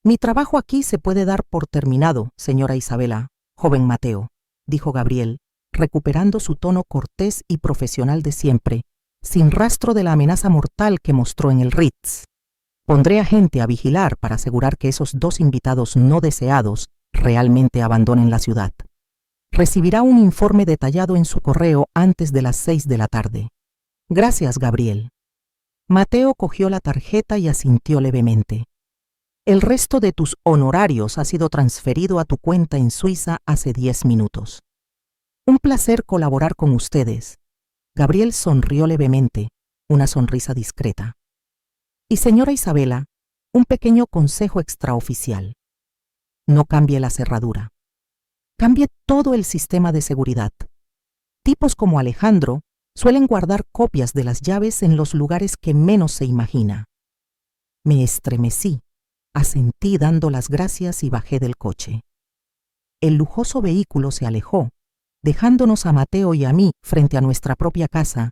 Mi trabajo aquí se puede dar por terminado, señora Isabela, joven Mateo, dijo Gabriel, recuperando su tono cortés y profesional de siempre, sin rastro de la amenaza mortal que mostró en el Ritz. Pondré a gente a vigilar para asegurar que esos dos invitados no deseados realmente abandonen la ciudad. Recibirá un informe detallado en su correo antes de las 6 de la tarde. Gracias, Gabriel. Mateo cogió la tarjeta y asintió levemente. El resto de tus honorarios ha sido transferido a tu cuenta en Suiza hace 10 minutos. Un placer colaborar con ustedes. Gabriel sonrió levemente, una sonrisa discreta. Y señora Isabela, un pequeño consejo extraoficial. No cambie la cerradura. Cambie todo el sistema de seguridad. Tipos como Alejandro suelen guardar copias de las llaves en los lugares que menos se imagina. Me estremecí, asentí dando las gracias y bajé del coche. El lujoso vehículo se alejó, dejándonos a Mateo y a mí frente a nuestra propia casa,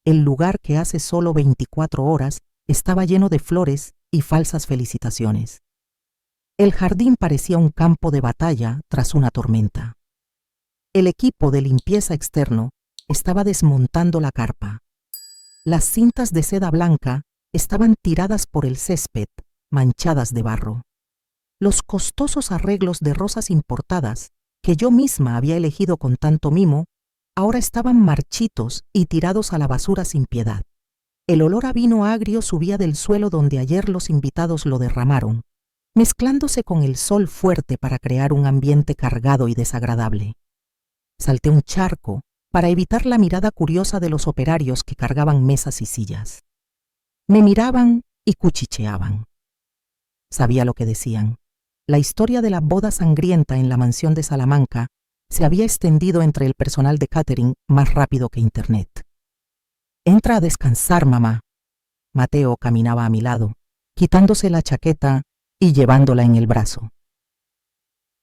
el lugar que hace solo 24 horas estaba lleno de flores y falsas felicitaciones. El jardín parecía un campo de batalla tras una tormenta. El equipo de limpieza externo estaba desmontando la carpa. Las cintas de seda blanca estaban tiradas por el césped, manchadas de barro. Los costosos arreglos de rosas importadas, que yo misma había elegido con tanto mimo, ahora estaban marchitos y tirados a la basura sin piedad. El olor a vino agrio subía del suelo donde ayer los invitados lo derramaron, mezclándose con el sol fuerte para crear un ambiente cargado y desagradable. Salté un charco para evitar la mirada curiosa de los operarios que cargaban mesas y sillas. Me miraban y cuchicheaban. Sabía lo que decían. La historia de la boda sangrienta en la mansión de Salamanca se había extendido entre el personal de catering más rápido que Internet. «Entra a descansar, mamá». Mateo caminaba a mi lado, quitándose la chaqueta y llevándola en el brazo.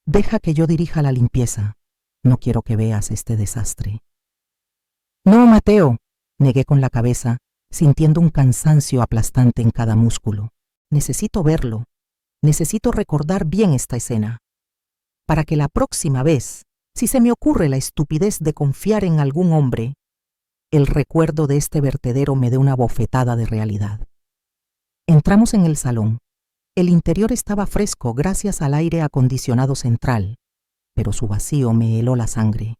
«Deja que yo dirija la limpieza. No quiero que veas este desastre». «No, Mateo», negué con la cabeza, sintiendo un cansancio aplastante en cada músculo. «Necesito verlo. Necesito recordar bien esta escena, para que la próxima vez, si se me ocurre la estupidez de confiar en algún hombre, el recuerdo de este vertedero me dé una bofetada de realidad». Entramos en el salón. El interior estaba fresco gracias al aire acondicionado central, pero su vacío me heló la sangre.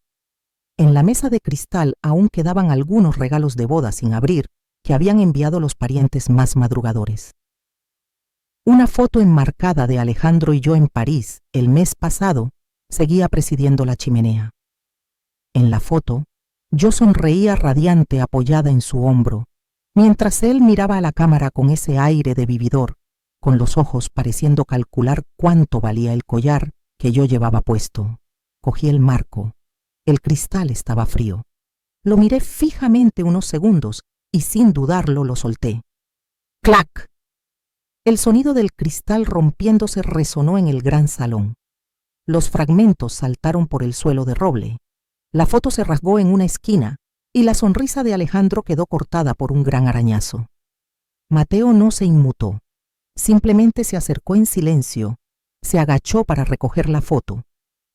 En la mesa de cristal aún quedaban algunos regalos de boda sin abrir que habían enviado los parientes más madrugadores. Una foto enmarcada de Alejandro y yo en París el mes pasado seguía presidiendo la chimenea. En la foto, yo sonreía radiante apoyada en su hombro, mientras él miraba a la cámara con ese aire de vividor, con los ojos pareciendo calcular cuánto valía el collar que yo llevaba puesto. Cogí el marco. El cristal estaba frío. Lo miré fijamente unos segundos y sin dudarlo lo solté. ¡Clac! El sonido del cristal rompiéndose resonó en el gran salón. Los fragmentos saltaron por el suelo de roble. La foto se rasgó en una esquina y la sonrisa de Alejandro quedó cortada por un gran arañazo. Mateo no se inmutó. Simplemente se acercó en silencio, se agachó para recoger la foto,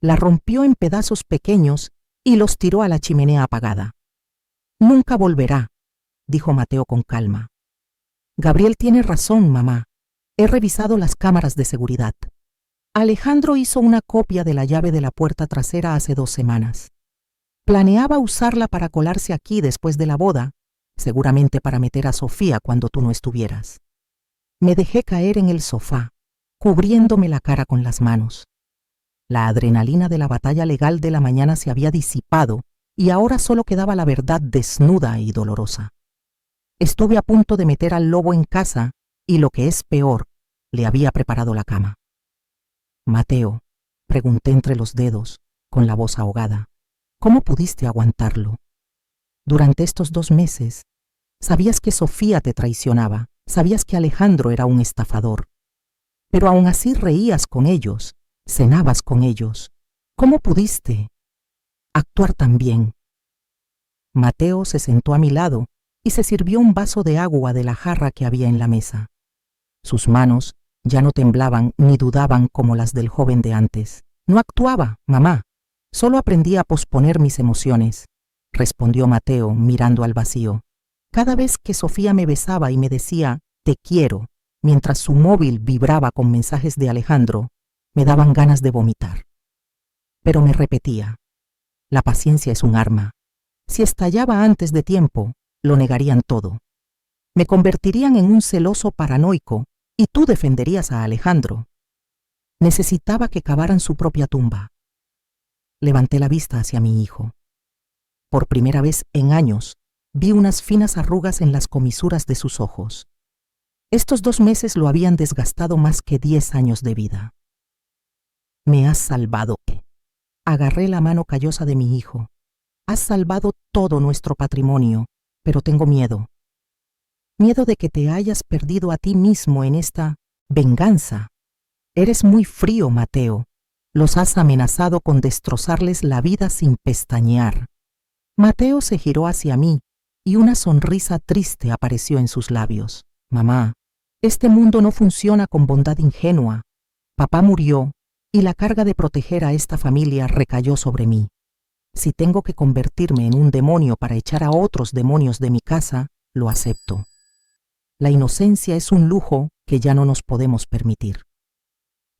la rompió en pedazos pequeños y los tiró a la chimenea apagada. «Nunca volverá», dijo Mateo con calma. «Gabriel tiene razón, mamá. He revisado las cámaras de seguridad. Alejandro hizo una copia de la llave de la puerta trasera hace 2 semanas. Planeaba usarla para colarse aquí después de la boda, seguramente para meter a Sofía cuando tú no estuvieras». Me dejé caer en el sofá, cubriéndome la cara con las manos. La adrenalina de la batalla legal de la mañana se había disipado y ahora solo quedaba la verdad desnuda y dolorosa. Estuve a punto de meter al lobo en casa y, lo que es peor, le había preparado la cama. «Mateo», pregunté entre los dedos, con la voz ahogada, «¿cómo pudiste aguantarlo? Durante estos 2 meses, sabías que Sofía te traicionaba, sabías que Alejandro era un estafador, pero aún así reías con ellos, cenabas con ellos. ¿Cómo pudiste actuar tan bien?» Mateo se sentó a mi lado y se sirvió un vaso de agua de la jarra que había en la mesa. Sus manos ya no temblaban ni dudaban como las del joven de antes. «No actuaba, mamá. Solo aprendí a posponer mis emociones», respondió Mateo mirando al vacío. Cada vez que Sofía me besaba y me decía «te quiero», mientras su móvil vibraba con mensajes de Alejandro, me daban ganas de vomitar. Pero me repetía, la paciencia es un arma. Si estallaba antes de tiempo, lo negarían todo. Me convertirían en un celoso paranoico y tú defenderías a Alejandro. Necesitaba que cavaran su propia tumba. Levanté la vista hacia mi hijo. Por primera vez en años, vi unas finas arrugas en las comisuras de sus ojos. Estos 2 meses lo habían desgastado más que 10 años de vida. «Me has salvado». Agarré la mano callosa de mi hijo. «Has salvado todo nuestro patrimonio, pero tengo miedo. Miedo de que te hayas perdido a ti mismo en esta venganza. Eres muy frío, Mateo. Los has amenazado con destrozarles la vida sin pestañear». Mateo se giró hacia mí y una sonrisa triste apareció en sus labios. Mamá, este mundo no funciona con bondad ingenua. Papá murió y la carga de proteger a esta familia recayó sobre mí. Si tengo que convertirme en un demonio para echar a otros demonios de mi casa, lo acepto. La inocencia es un lujo que ya no nos podemos permitir.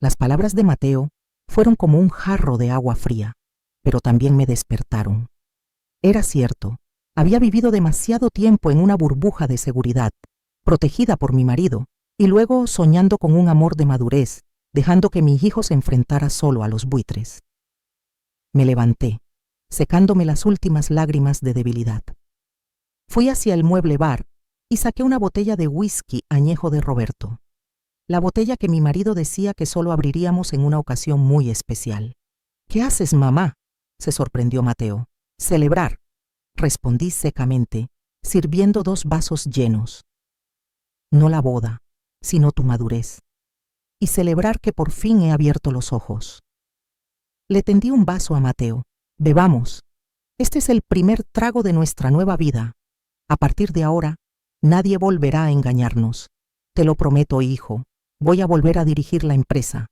Las palabras de Mateo fueron como un jarro de agua fría, pero también me despertaron. Era cierto, había vivido demasiado tiempo en una burbuja de seguridad, protegida por mi marido, y luego soñando con un amor de madurez, dejando que mi hijo se enfrentara solo a los buitres. Me levanté, secándome las últimas lágrimas de debilidad. Fui hacia el mueble bar y saqué una botella de whisky añejo de Roberto. La botella que mi marido decía que solo abriríamos en una ocasión muy especial. ¿Qué haces, mamá?, se sorprendió Mateo. Celebrar, respondí secamente, sirviendo 2 vasos llenos. No la boda, sino tu madurez. Y celebrar que por fin he abierto los ojos. Le tendí un vaso a Mateo. Bebamos. Este es el primer trago de nuestra nueva vida. A partir de ahora, nadie volverá a engañarnos. Te lo prometo, hijo. Voy a volver a dirigir la empresa.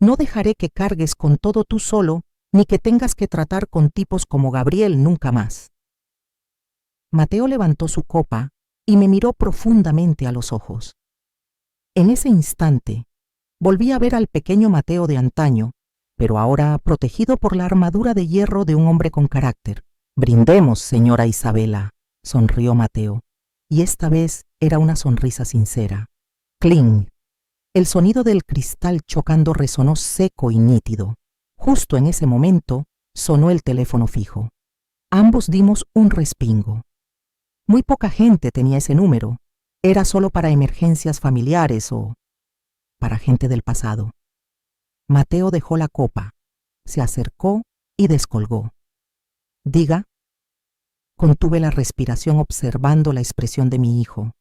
No dejaré que cargues con todo tú solo, ni que tengas que tratar con tipos como Gabriel nunca más. Mateo levantó su copa y me miró profundamente a los ojos. En ese instante, volví a ver al pequeño Mateo de antaño, pero ahora protegido por la armadura de hierro de un hombre con carácter. Brindemos, señora Isabela, sonrió Mateo, y esta vez era una sonrisa sincera. Cling. El sonido del cristal chocando resonó seco y nítido. Justo en ese momento sonó el teléfono fijo. Ambos dimos un respingo. Muy poca gente tenía ese número. Era solo para emergencias familiares o para gente del pasado. Mateo dejó la copa, se acercó y descolgó. Diga. Contuve la respiración observando la expresión de mi hijo.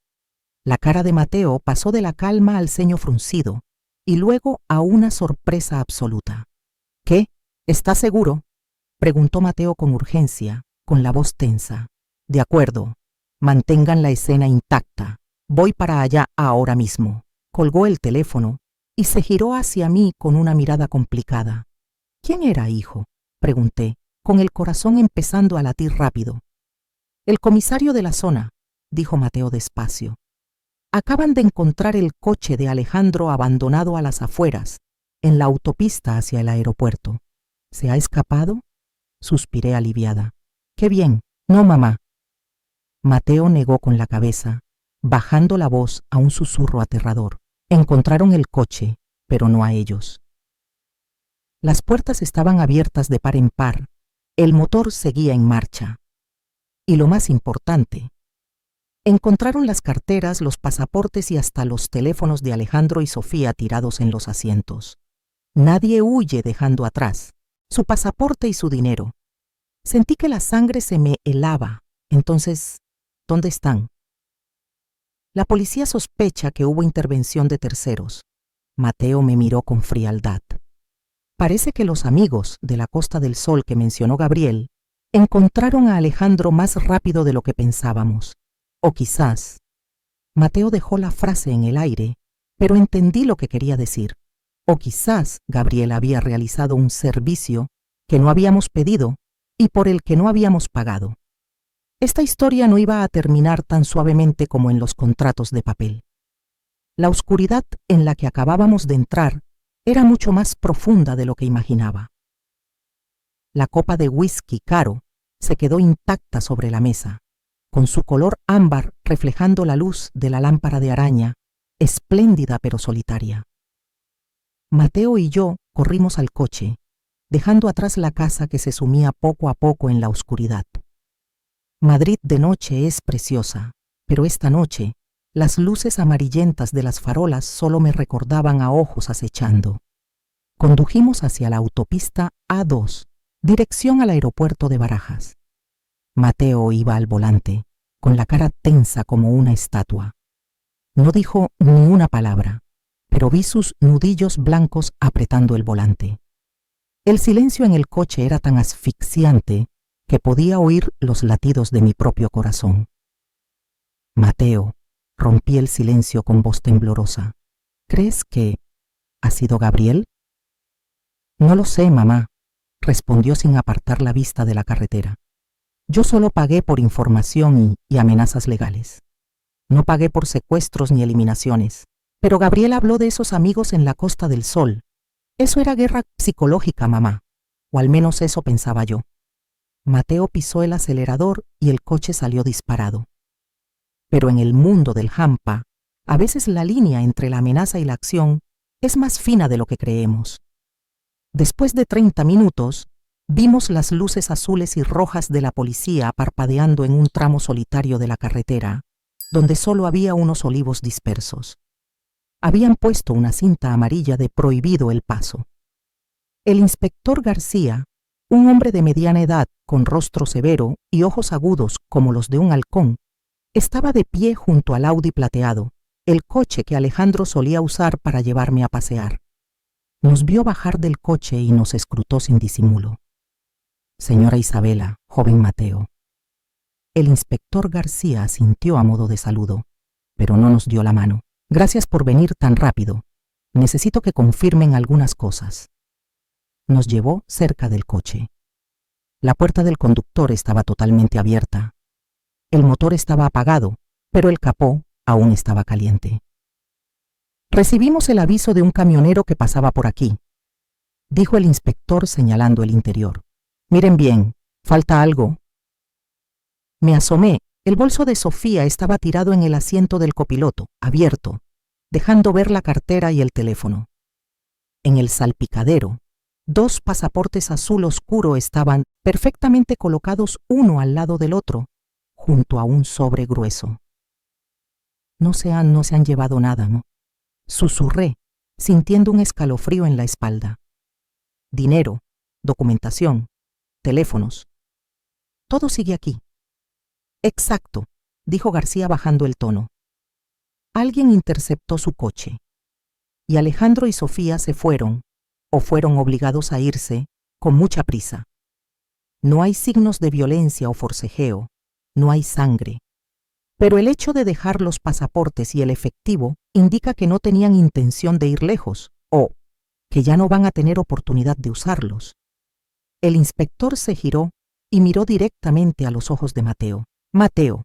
La cara de Mateo pasó de la calma al ceño fruncido y luego a una sorpresa absoluta. ¿Qué? ¿Estás seguro?, preguntó Mateo con urgencia, con la voz tensa. De acuerdo. Mantengan la escena intacta. Voy para allá ahora mismo. Colgó el teléfono y se giró hacia mí con una mirada complicada. ¿Quién era, hijo?, pregunté, con el corazón empezando a latir rápido. El comisario de la zona, dijo Mateo despacio. Acaban de encontrar el coche de Alejandro abandonado a las afueras, en la autopista hacia el aeropuerto. ¿Se ha escapado?, suspiré aliviada. Qué bien. No, mamá. Mateo negó con la cabeza, bajando la voz a un susurro aterrador. Encontraron el coche, pero no a ellos. Las puertas estaban abiertas de par en par. El motor seguía en marcha. Y lo más importante, encontraron las carteras, los pasaportes y hasta los teléfonos de Alejandro y Sofía tirados en los asientos. Nadie huye dejando atrás su pasaporte y su dinero. Sentí que la sangre se me helaba. Entonces, ¿dónde están? La policía sospecha que hubo intervención de terceros. Mateo me miró con frialdad. Parece que los amigos de la Costa del Sol que mencionó Gabriel encontraron a Alejandro más rápido de lo que pensábamos. O quizás... Mateo dejó la frase en el aire, pero entendí lo que quería decir. O quizás Gabriel había realizado un servicio que no habíamos pedido y por el que no habíamos pagado. Esta historia no iba a terminar tan suavemente como en los contratos de papel. La oscuridad en la que acabábamos de entrar era mucho más profunda de lo que imaginaba. La copa de whisky caro se quedó intacta sobre la mesa, con su color ámbar reflejando la luz de la lámpara de araña, espléndida pero solitaria. Mateo y yo corrimos al coche, dejando atrás la casa que se sumía poco a poco en la oscuridad. Madrid de noche es preciosa, pero esta noche las luces amarillentas de las farolas solo me recordaban a ojos acechando. Condujimos hacia la autopista A2, dirección al aeropuerto de Barajas. Mateo iba al volante, con la cara tensa como una estatua. No dijo ni una palabra, pero vi sus nudillos blancos apretando el volante. El silencio en el coche era tan asfixiante que podía oír los latidos de mi propio corazón. Mateo, Rompí el silencio con voz temblorosa. ¿Crees que ha sido Gabriel? No lo sé, mamá, respondió sin apartar la vista de la carretera. Yo solo pagué por información y amenazas legales. No pagué por secuestros ni eliminaciones. Pero Gabriel habló de esos amigos en la Costa del Sol. Eso era guerra psicológica, mamá. O al menos eso pensaba yo. Mateo pisó el acelerador y el coche salió disparado. Pero en el mundo del hampa, a veces la línea entre la amenaza y la acción es más fina de lo que creemos. Después de 30 minutos, vimos las luces azules y rojas de la policía parpadeando en un tramo solitario de la carretera, donde solo había unos olivos dispersos. Habían puesto una cinta amarilla de prohibido el paso. El inspector García, un hombre de mediana edad con rostro severo y ojos agudos como los de un halcón, estaba de pie junto al Audi plateado, el coche que Alejandro solía usar para llevarme a pasear. Nos vio bajar del coche y nos escrutó sin disimulo. Señora Isabela, joven Mateo. El inspector García asintió a modo de saludo, pero no nos dio la mano. Gracias por venir tan rápido. Necesito que confirmen algunas cosas. Nos llevó cerca del coche. La puerta del conductor estaba totalmente abierta. El motor estaba apagado, pero el capó aún estaba caliente. Recibimos el aviso de un camionero que pasaba por aquí, dijo el inspector señalando el interior. Miren bien, ¿falta algo? Me asomé. El bolso de Sofía estaba tirado en el asiento del copiloto, abierto, dejando ver la cartera y el teléfono. En el salpicadero, 2 pasaportes azul oscuro estaban perfectamente colocados uno al lado del otro, junto a un sobre grueso. No se han llevado nada, ¿no? Susurré, sintiendo un escalofrío en la espalda. Dinero, documentación, teléfonos. Todo sigue aquí. Exacto, dijo García bajando el tono. Alguien interceptó su coche. Y Alejandro y Sofía se fueron, o fueron obligados a irse, con mucha prisa. No hay signos de violencia o forcejeo, no hay sangre. Pero el hecho de dejar los pasaportes y el efectivo indica que no tenían intención de ir lejos, o que ya no van a tener oportunidad de usarlos. El inspector se giró y miró directamente a los ojos de Mateo. Mateo,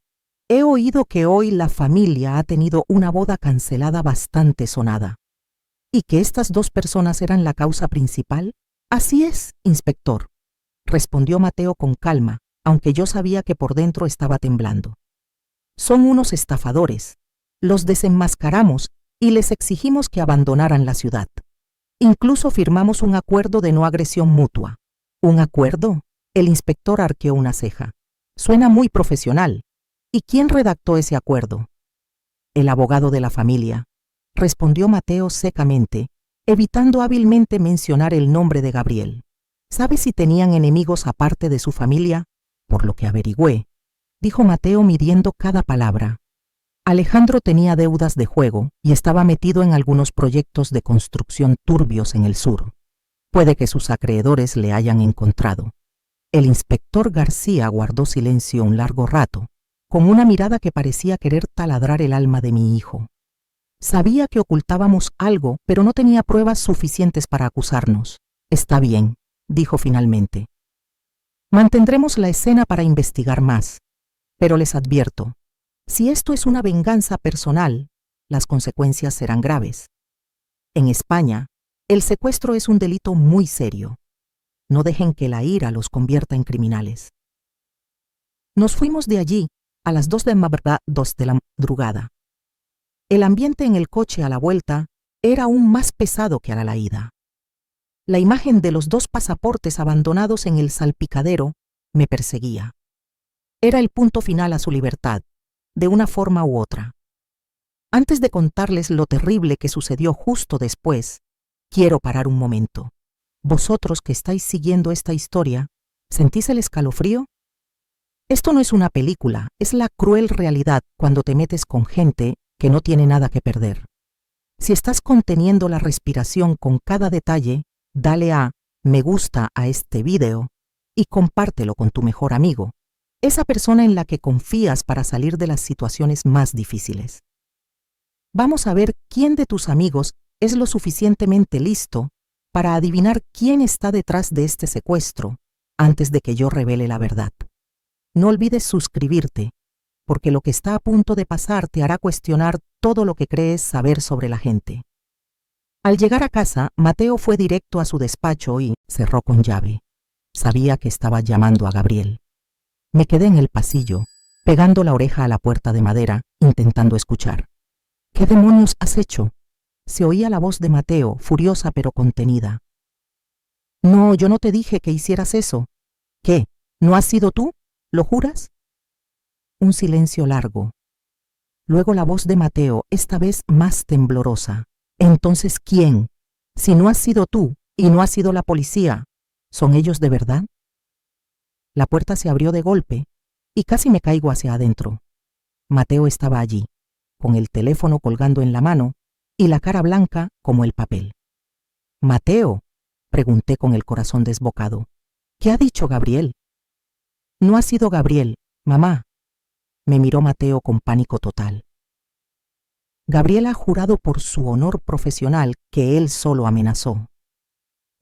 he oído que hoy la familia ha tenido una boda cancelada bastante sonada. ¿Y que estas 2 personas eran la causa principal? Así es, inspector, respondió Mateo con calma, aunque yo sabía que por dentro estaba temblando. Son unos estafadores. Los desenmascaramos y les exigimos que abandonaran la ciudad. Incluso firmamos un acuerdo de no agresión mutua. ¿Un acuerdo? El inspector arqueó una ceja. Suena muy profesional. ¿Y quién redactó ese acuerdo? El abogado de la familia, respondió Mateo secamente, evitando hábilmente mencionar el nombre de Gabriel. ¿Sabe si tenían enemigos aparte de su familia? Por lo que averigüé, dijo Mateo midiendo cada palabra. Alejandro tenía deudas de juego y estaba metido en algunos proyectos de construcción turbios en el sur. Puede que sus acreedores le hayan encontrado. El inspector García guardó silencio un largo rato, con una mirada que parecía querer taladrar el alma de mi hijo. Sabía que ocultábamos algo, pero no tenía pruebas suficientes para acusarnos. Está bien, dijo finalmente. Mantendremos la escena para investigar más, pero les advierto, si esto es una venganza personal, las consecuencias serán graves. En España, el secuestro es un delito muy serio. No dejen que la ira los convierta en criminales. Nos fuimos de allí a las 2 de la madrugada. El ambiente en el coche a la vuelta era aún más pesado que a la ida. La imagen de los 2 pasaportes abandonados en el salpicadero me perseguía. Era el punto final a su libertad, de una forma u otra. Antes de contarles lo terrible que sucedió justo después, quiero parar un momento. Vosotros que estáis siguiendo esta historia, ¿sentís el escalofrío? Esto no es una película, es la cruel realidad cuando te metes con gente que no tiene nada que perder. Si estás conteniendo la respiración con cada detalle, dale a me gusta a este video y compártelo con tu mejor amigo, esa persona en la que confías para salir de las situaciones más difíciles. Vamos a ver quién de tus amigos es lo suficientemente listo para adivinar quién está detrás de este secuestro antes de que yo revele la verdad. No olvides suscribirte, porque lo que está a punto de pasar te hará cuestionar todo lo que crees saber sobre la gente. Al llegar a casa, Mateo fue directo a su despacho y cerró con llave. Sabía que estaba llamando a Gabriel. Me quedé en el pasillo, pegando la oreja a la puerta de madera, intentando escuchar. ¿Qué demonios has hecho? Se oía la voz de Mateo, furiosa pero contenida. No, yo no te dije que hicieras eso. ¿Qué? ¿No has sido tú? ¿Lo juras? Un silencio largo. Luego la voz de Mateo, esta vez más temblorosa. Entonces, ¿quién? Si no has sido tú y no ha sido la policía, ¿son ellos de verdad? La puerta se abrió de golpe y casi me caigo hacia adentro. Mateo estaba allí, con el teléfono colgando en la mano y la cara blanca como el papel. Mateo, pregunté con el corazón desbocado, ¿qué ha dicho Gabriel? No ha sido Gabriel, mamá. Me miró Mateo con pánico total. Gabriel ha jurado por su honor profesional que él solo amenazó.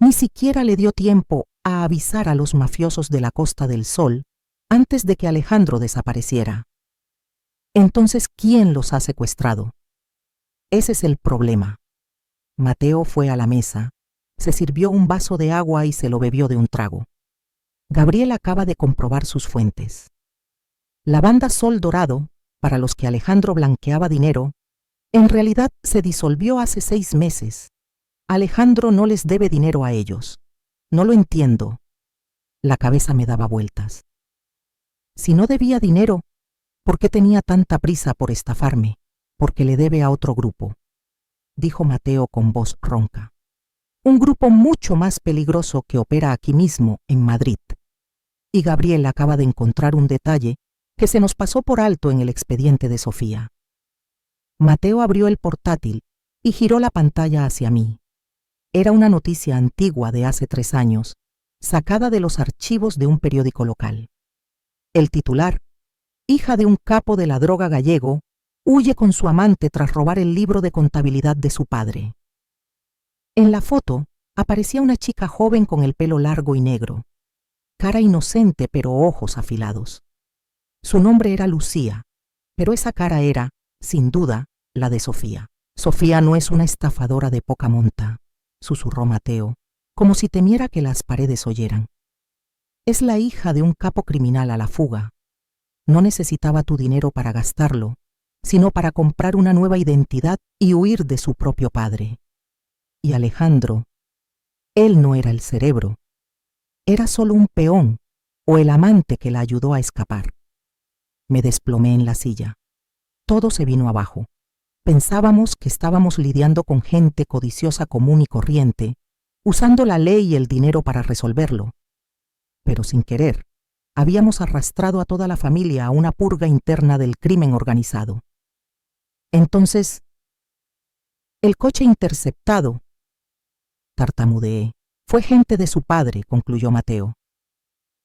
Ni siquiera le dio tiempo a avisar a los mafiosos de la Costa del Sol antes de que Alejandro desapareciera. Entonces, ¿quién los ha secuestrado? Ese es el problema. Mateo fue a la mesa, se sirvió un vaso de agua y se lo bebió de un trago. Gabriel acaba de comprobar sus fuentes. La banda Sol Dorado, para los que Alejandro blanqueaba dinero, en realidad se disolvió hace 6 meses. Alejandro no les debe dinero a ellos. No lo entiendo. La cabeza me daba vueltas. Si no debía dinero, ¿por qué tenía tanta prisa por estafarme? Porque le debe a otro grupo, dijo Mateo con voz ronca. Un grupo mucho más peligroso que opera aquí mismo, en Madrid. Y Gabriel acaba de encontrar un detalle que se nos pasó por alto en el expediente de Sofía. Mateo abrió el portátil y giró la pantalla hacia mí. Era una noticia antigua de hace 3 años, sacada de los archivos de un periódico local. El titular: hija de un capo de la droga gallego, huye con su amante tras robar el libro de contabilidad de su padre. En la foto aparecía una chica joven con el pelo largo y negro, cara inocente pero ojos afilados. Su nombre era Lucía, pero esa cara era, sin duda, la de Sofía. Sofía no es una estafadora de poca monta, susurró Mateo, como si temiera que las paredes oyeran. Es la hija de un capo criminal a la fuga. No necesitaba tu dinero para gastarlo, sino para comprar una nueva identidad y huir de su propio padre. Y Alejandro, él no era el cerebro, era solo un peón o el amante que la ayudó a escapar. Me desplomé en la silla. Todo se vino abajo. Pensábamos que estábamos lidiando con gente codiciosa común y corriente, usando la ley y el dinero para resolverlo. Pero sin querer, habíamos arrastrado a toda la familia a una purga interna del crimen organizado. Entonces, el coche interceptado, tartamudeé, fue gente de su padre, concluyó Mateo.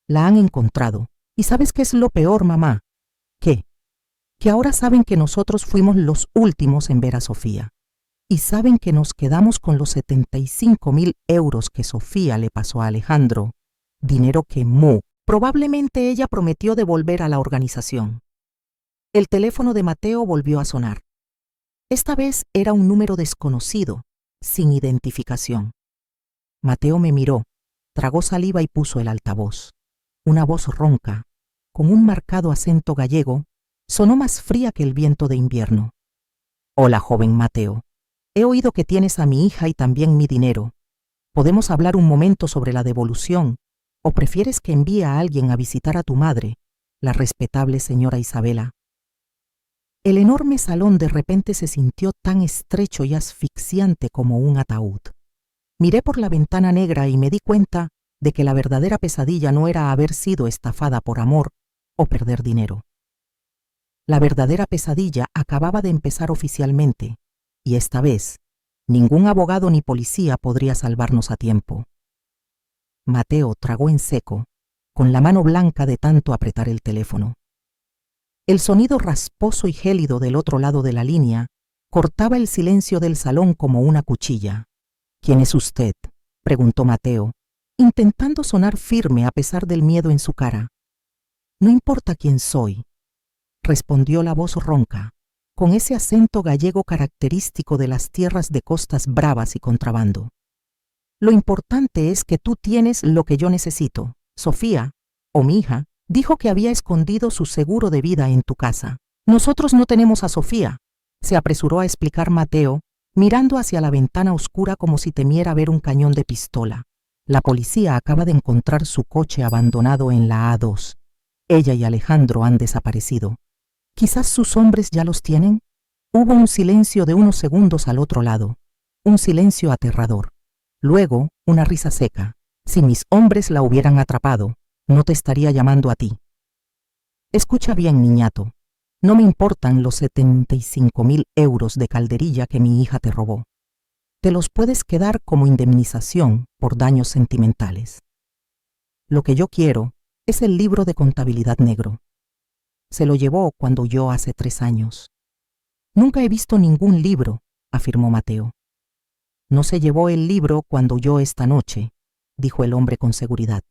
La han encontrado. ¿Y sabes qué es lo peor, mamá? ¿Qué? Que ahora saben que nosotros fuimos los últimos en ver a Sofía. Y saben que nos quedamos con los 75.000 euros que Sofía le pasó a Alejandro, dinero que probablemente ella prometió devolver a la organización. El teléfono de Mateo volvió a sonar. Esta vez era un número desconocido, sin identificación. Mateo me miró, tragó saliva y puso el altavoz. Una voz ronca, con un marcado acento gallego, sonó más fría que el viento de invierno. Hola, joven Mateo. He oído que tienes a mi hija y también mi dinero. ¿Podemos hablar un momento sobre la devolución? ¿O prefieres que envíe a alguien a visitar a tu madre, la respetable señora Isabela? El enorme salón de repente se sintió tan estrecho y asfixiante como un ataúd. Miré por la ventana negra y me di cuenta de que la verdadera pesadilla no era haber sido estafada por amor o perder dinero. La verdadera pesadilla acababa de empezar oficialmente, y esta vez, ningún abogado ni policía podría salvarnos a tiempo. Mateo tragó en seco, con la mano blanca de tanto apretar el teléfono. El sonido rasposo y gélido del otro lado de la línea cortaba el silencio del salón como una cuchilla. ¿Quién es usted?, preguntó Mateo, intentando sonar firme a pesar del miedo en su cara. No importa quién soy, respondió la voz ronca, con ese acento gallego característico de las tierras de costas bravas y contrabando. Lo importante es que tú tienes lo que yo necesito. Sofía, o mi hija, dijo que había escondido su seguro de vida en tu casa. Nosotros no tenemos a Sofía, se apresuró a explicar Mateo, mirando hacia la ventana oscura como si temiera ver un cañón de pistola. La policía acaba de encontrar su coche abandonado en la A2. Ella y Alejandro han desaparecido. ¿Quizás sus hombres ya los tienen? Hubo un silencio de unos segundos al otro lado, un silencio aterrador. Luego, una risa seca. Si mis hombres la hubieran atrapado, no te estaría llamando a ti. Escucha bien, niñato. No me importan los 75.000 euros de calderilla que mi hija te robó. Te los puedes quedar como indemnización por daños sentimentales. Lo que yo quiero es el libro de contabilidad negro. Se lo llevó cuando huyó hace 3 años. Nunca he visto ningún libro, afirmó Mateo. No se llevó el libro cuando huyó esta noche, dijo el hombre con seguridad.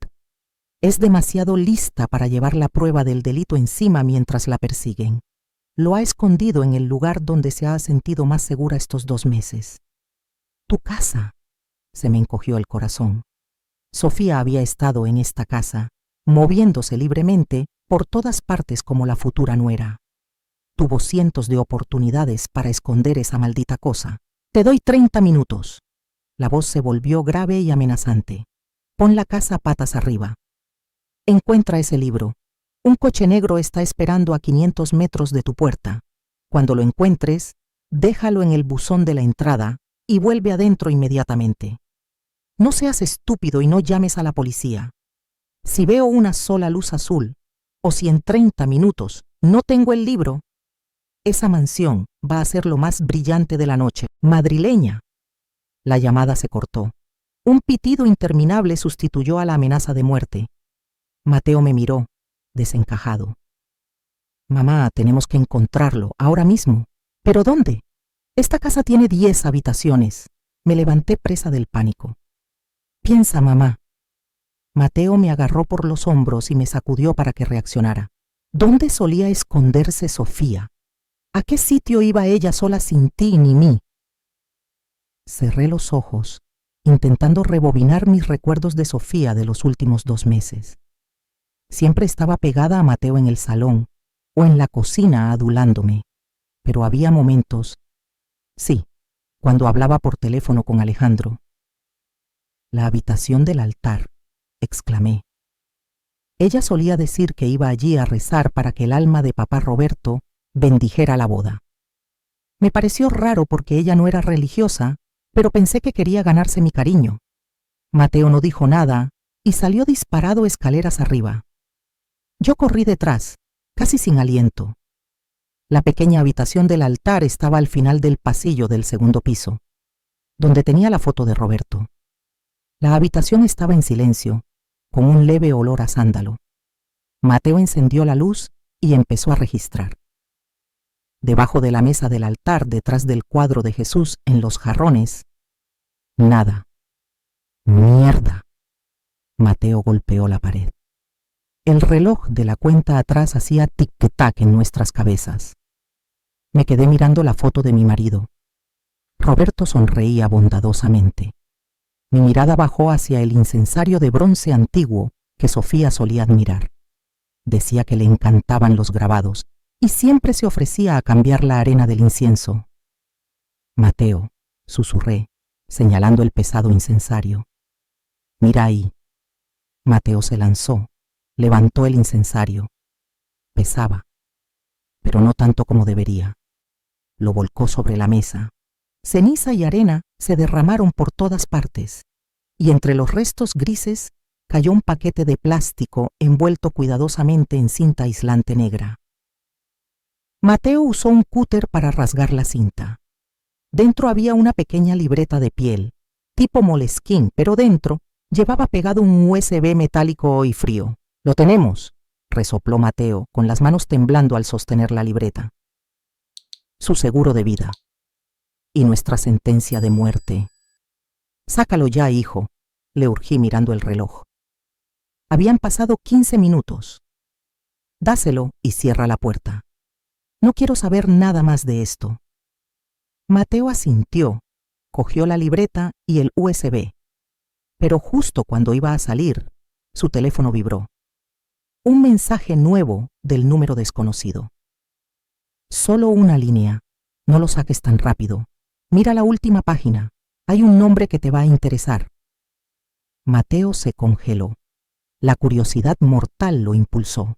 Es demasiado lista para llevar la prueba del delito encima mientras la persiguen. Lo ha escondido en el lugar donde se ha sentido más segura estos 2 meses. Tu casa. Se me encogió el corazón. Sofía había estado en esta casa, moviéndose libremente por todas partes como la futura nuera. Tuvo cientos de oportunidades para esconder esa maldita cosa. Te doy 30 minutos. La voz se volvió grave y amenazante. Pon la casa patas arriba. Encuentra ese libro. Un coche negro está esperando a 500 metros de tu puerta. Cuando lo encuentres, déjalo en el buzón de la entrada y vuelve adentro inmediatamente. No seas estúpido y no llames a la policía. Si veo una sola luz azul, o si en 30 minutos no tengo el libro, esa mansión va a ser lo más brillante de la noche, madrileña. La llamada se cortó. Un pitido interminable sustituyó a la amenaza de muerte. Mateo me miró, desencajado. Mamá, tenemos que encontrarlo, ahora mismo. ¿Pero dónde? Esta casa tiene 10 habitaciones. Me levanté presa del pánico. Piensa, mamá. Mateo me agarró por los hombros y me sacudió para que reaccionara. ¿Dónde solía esconderse Sofía? ¿A qué sitio iba ella sola sin ti ni mí? Cerré los ojos, intentando rebobinar mis recuerdos de Sofía de los últimos 2 meses. Siempre estaba pegada a Mateo en el salón o en la cocina adulándome, pero había momentos, sí, cuando hablaba por teléfono con Alejandro. La habitación del altar, exclamé. Ella solía decir que iba allí a rezar para que el alma de papá Roberto bendijera la boda. Me pareció raro porque ella no era religiosa, pero pensé que quería ganarse mi cariño. Mateo no dijo nada y salió disparado escaleras arriba. Yo corrí detrás, casi sin aliento. La pequeña habitación del altar estaba al final del pasillo del 2.º piso, donde tenía la foto de Roberto. La habitación estaba en silencio, con un leve olor a sándalo. Mateo encendió la luz y empezó a registrar. Debajo de la mesa del altar, detrás del cuadro de Jesús en los jarrones, nada. ¡Mierda! Mateo golpeó la pared. El reloj de la cuenta atrás hacía tic-tac en nuestras cabezas. Me quedé mirando la foto de mi marido. Roberto sonreía bondadosamente. Mi mirada bajó hacia el incensario de bronce antiguo que Sofía solía admirar. Decía que le encantaban los grabados y siempre se ofrecía a cambiar la arena del incienso. Mateo, susurré, señalando el pesado incensario. Mira ahí. Mateo se lanzó, levantó el incensario. Pesaba, pero no tanto como debería. Lo volcó sobre la mesa. Ceniza y arena se derramaron por todas partes, y entre los restos grises cayó un paquete de plástico envuelto cuidadosamente en cinta aislante negra. Mateo usó un cúter para rasgar la cinta. Dentro había una pequeña libreta de piel, tipo Moleskine, pero dentro llevaba pegado un USB metálico y frío. «Lo tenemos», resopló Mateo, con las manos temblando al sostener la libreta. Su seguro de vida. y nuestra sentencia de muerte. Sácalo ya, hijo, le urgí mirando el reloj. Habían pasado 15 minutos. Dáselo y cierra la puerta. No quiero saber nada más de esto. Mateo asintió, cogió la libreta y el USB. Pero justo cuando iba a salir, su teléfono vibró. Un mensaje nuevo del número desconocido. Solo una línea. No lo saques tan rápido. Mira la última página. Hay un nombre que te va a interesar. Mateo se congeló. La curiosidad mortal lo impulsó.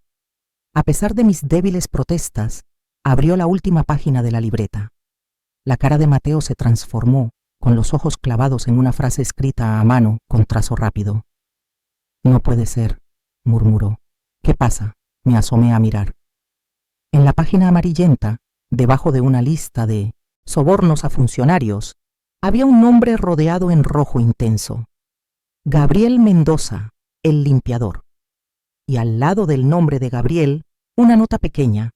A pesar de mis débiles protestas, abrió la última página de la libreta. La cara de Mateo se transformó, con los ojos clavados en una frase escrita a mano con trazo rápido. No puede ser, murmuró. ¿Qué pasa? Me asomé a mirar. En la página amarillenta, debajo de una lista de sobornos a funcionarios, había un nombre rodeado en rojo intenso. Gabriel Mendoza, el limpiador. Y al lado del nombre de Gabriel, una nota pequeña.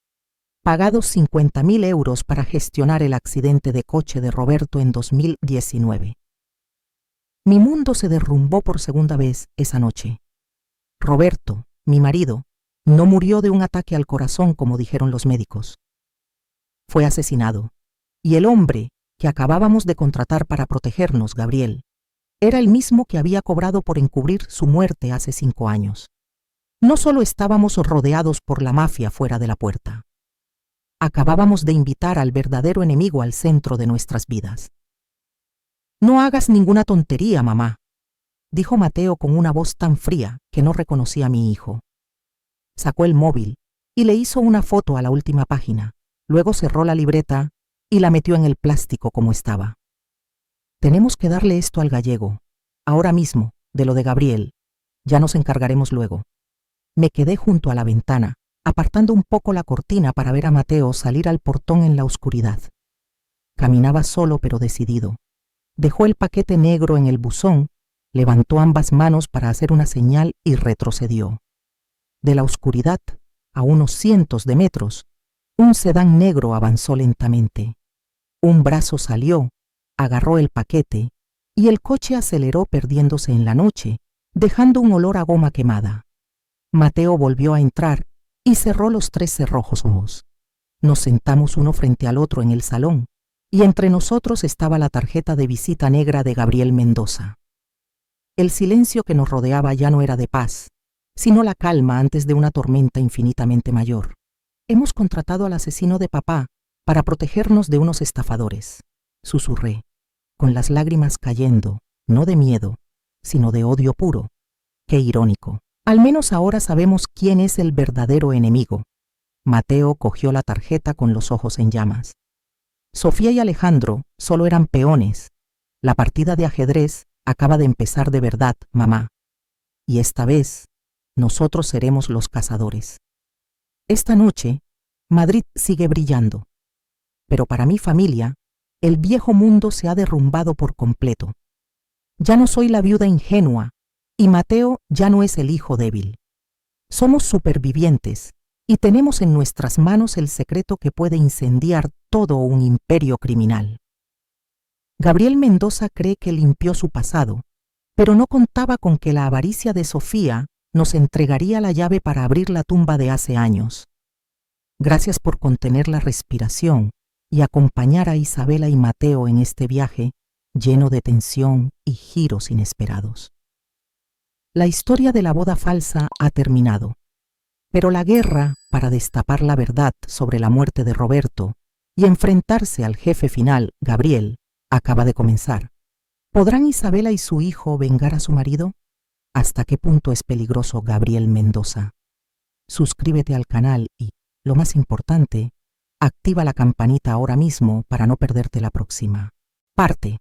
Pagados 50.000 euros para gestionar el accidente de coche de Roberto en 2019. Mi mundo se derrumbó por segunda vez esa noche. Roberto, mi marido, no murió de un ataque al corazón como dijeron los médicos. Fue asesinado. Y el hombre que acabábamos de contratar para protegernos, Gabriel, era el mismo que había cobrado por encubrir su muerte hace 5 años. No solo estábamos rodeados por la mafia fuera de la puerta. Acabábamos de invitar al verdadero enemigo al centro de nuestras vidas. No hagas ninguna tontería, mamá, dijo Mateo con una voz tan fría que no reconocí a mi hijo. Sacó el móvil y le hizo una foto a la última página. Luego cerró la libreta y la metió en el plástico como estaba. Tenemos que darle esto al gallego, ahora mismo, de lo de Gabriel. Ya nos encargaremos luego. Me quedé junto a la ventana, apartando un poco la cortina para ver a Mateo salir al portón en la oscuridad. Caminaba solo pero decidido. Dejó el paquete negro en el buzón, levantó ambas manos para hacer una señal y retrocedió. De la oscuridad, a unos cientos de metros, un sedán negro avanzó lentamente. Un brazo salió, agarró el paquete y el coche aceleró perdiéndose en la noche, dejando un olor a goma quemada. Mateo volvió a entrar y cerró los 3 cerrojos ojos. Nos sentamos uno frente al otro en el salón y entre nosotros estaba la tarjeta de visita negra de Gabriel Mendoza. El silencio que nos rodeaba ya no era de paz, sino la calma antes de una tormenta infinitamente mayor. Hemos contratado al asesino de papá para protegernos de unos estafadores, susurré, con las lágrimas cayendo, no de miedo, sino de odio puro. Qué irónico. Al menos ahora sabemos quién es el verdadero enemigo. Mateo cogió la tarjeta con los ojos en llamas. Sofía y Alejandro solo eran peones. La partida de ajedrez acaba de empezar de verdad, mamá. Y esta vez, nosotros seremos los cazadores. Esta noche, Madrid sigue brillando. Pero para mi familia, el viejo mundo se ha derrumbado por completo. Ya no soy la viuda ingenua, y Mateo ya no es el hijo débil. Somos supervivientes y tenemos en nuestras manos el secreto que puede incendiar todo un imperio criminal. Gabriel Mendoza cree que limpió su pasado, pero no contaba con que la avaricia de Sofía nos entregaría la llave para abrir la tumba de hace años. Gracias por contener la respiración y acompañar a Isabela y Mateo en este viaje lleno de tensión y giros inesperados. La historia de la boda falsa ha terminado, pero la guerra para destapar la verdad sobre la muerte de Roberto y enfrentarse al jefe final, Gabriel, acaba de comenzar. ¿Podrán Isabela y su hijo vengar a su marido? ¿Hasta qué punto es peligroso Gabriel Mendoza? Suscríbete al canal y, lo más importante, activa la campanita ahora mismo para no perderte la próxima parte,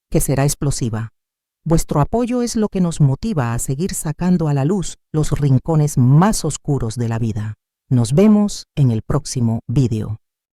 que será explosiva. Vuestro apoyo es lo que nos motiva a seguir sacando a la luz los rincones más oscuros de la vida. Nos vemos en el próximo vídeo.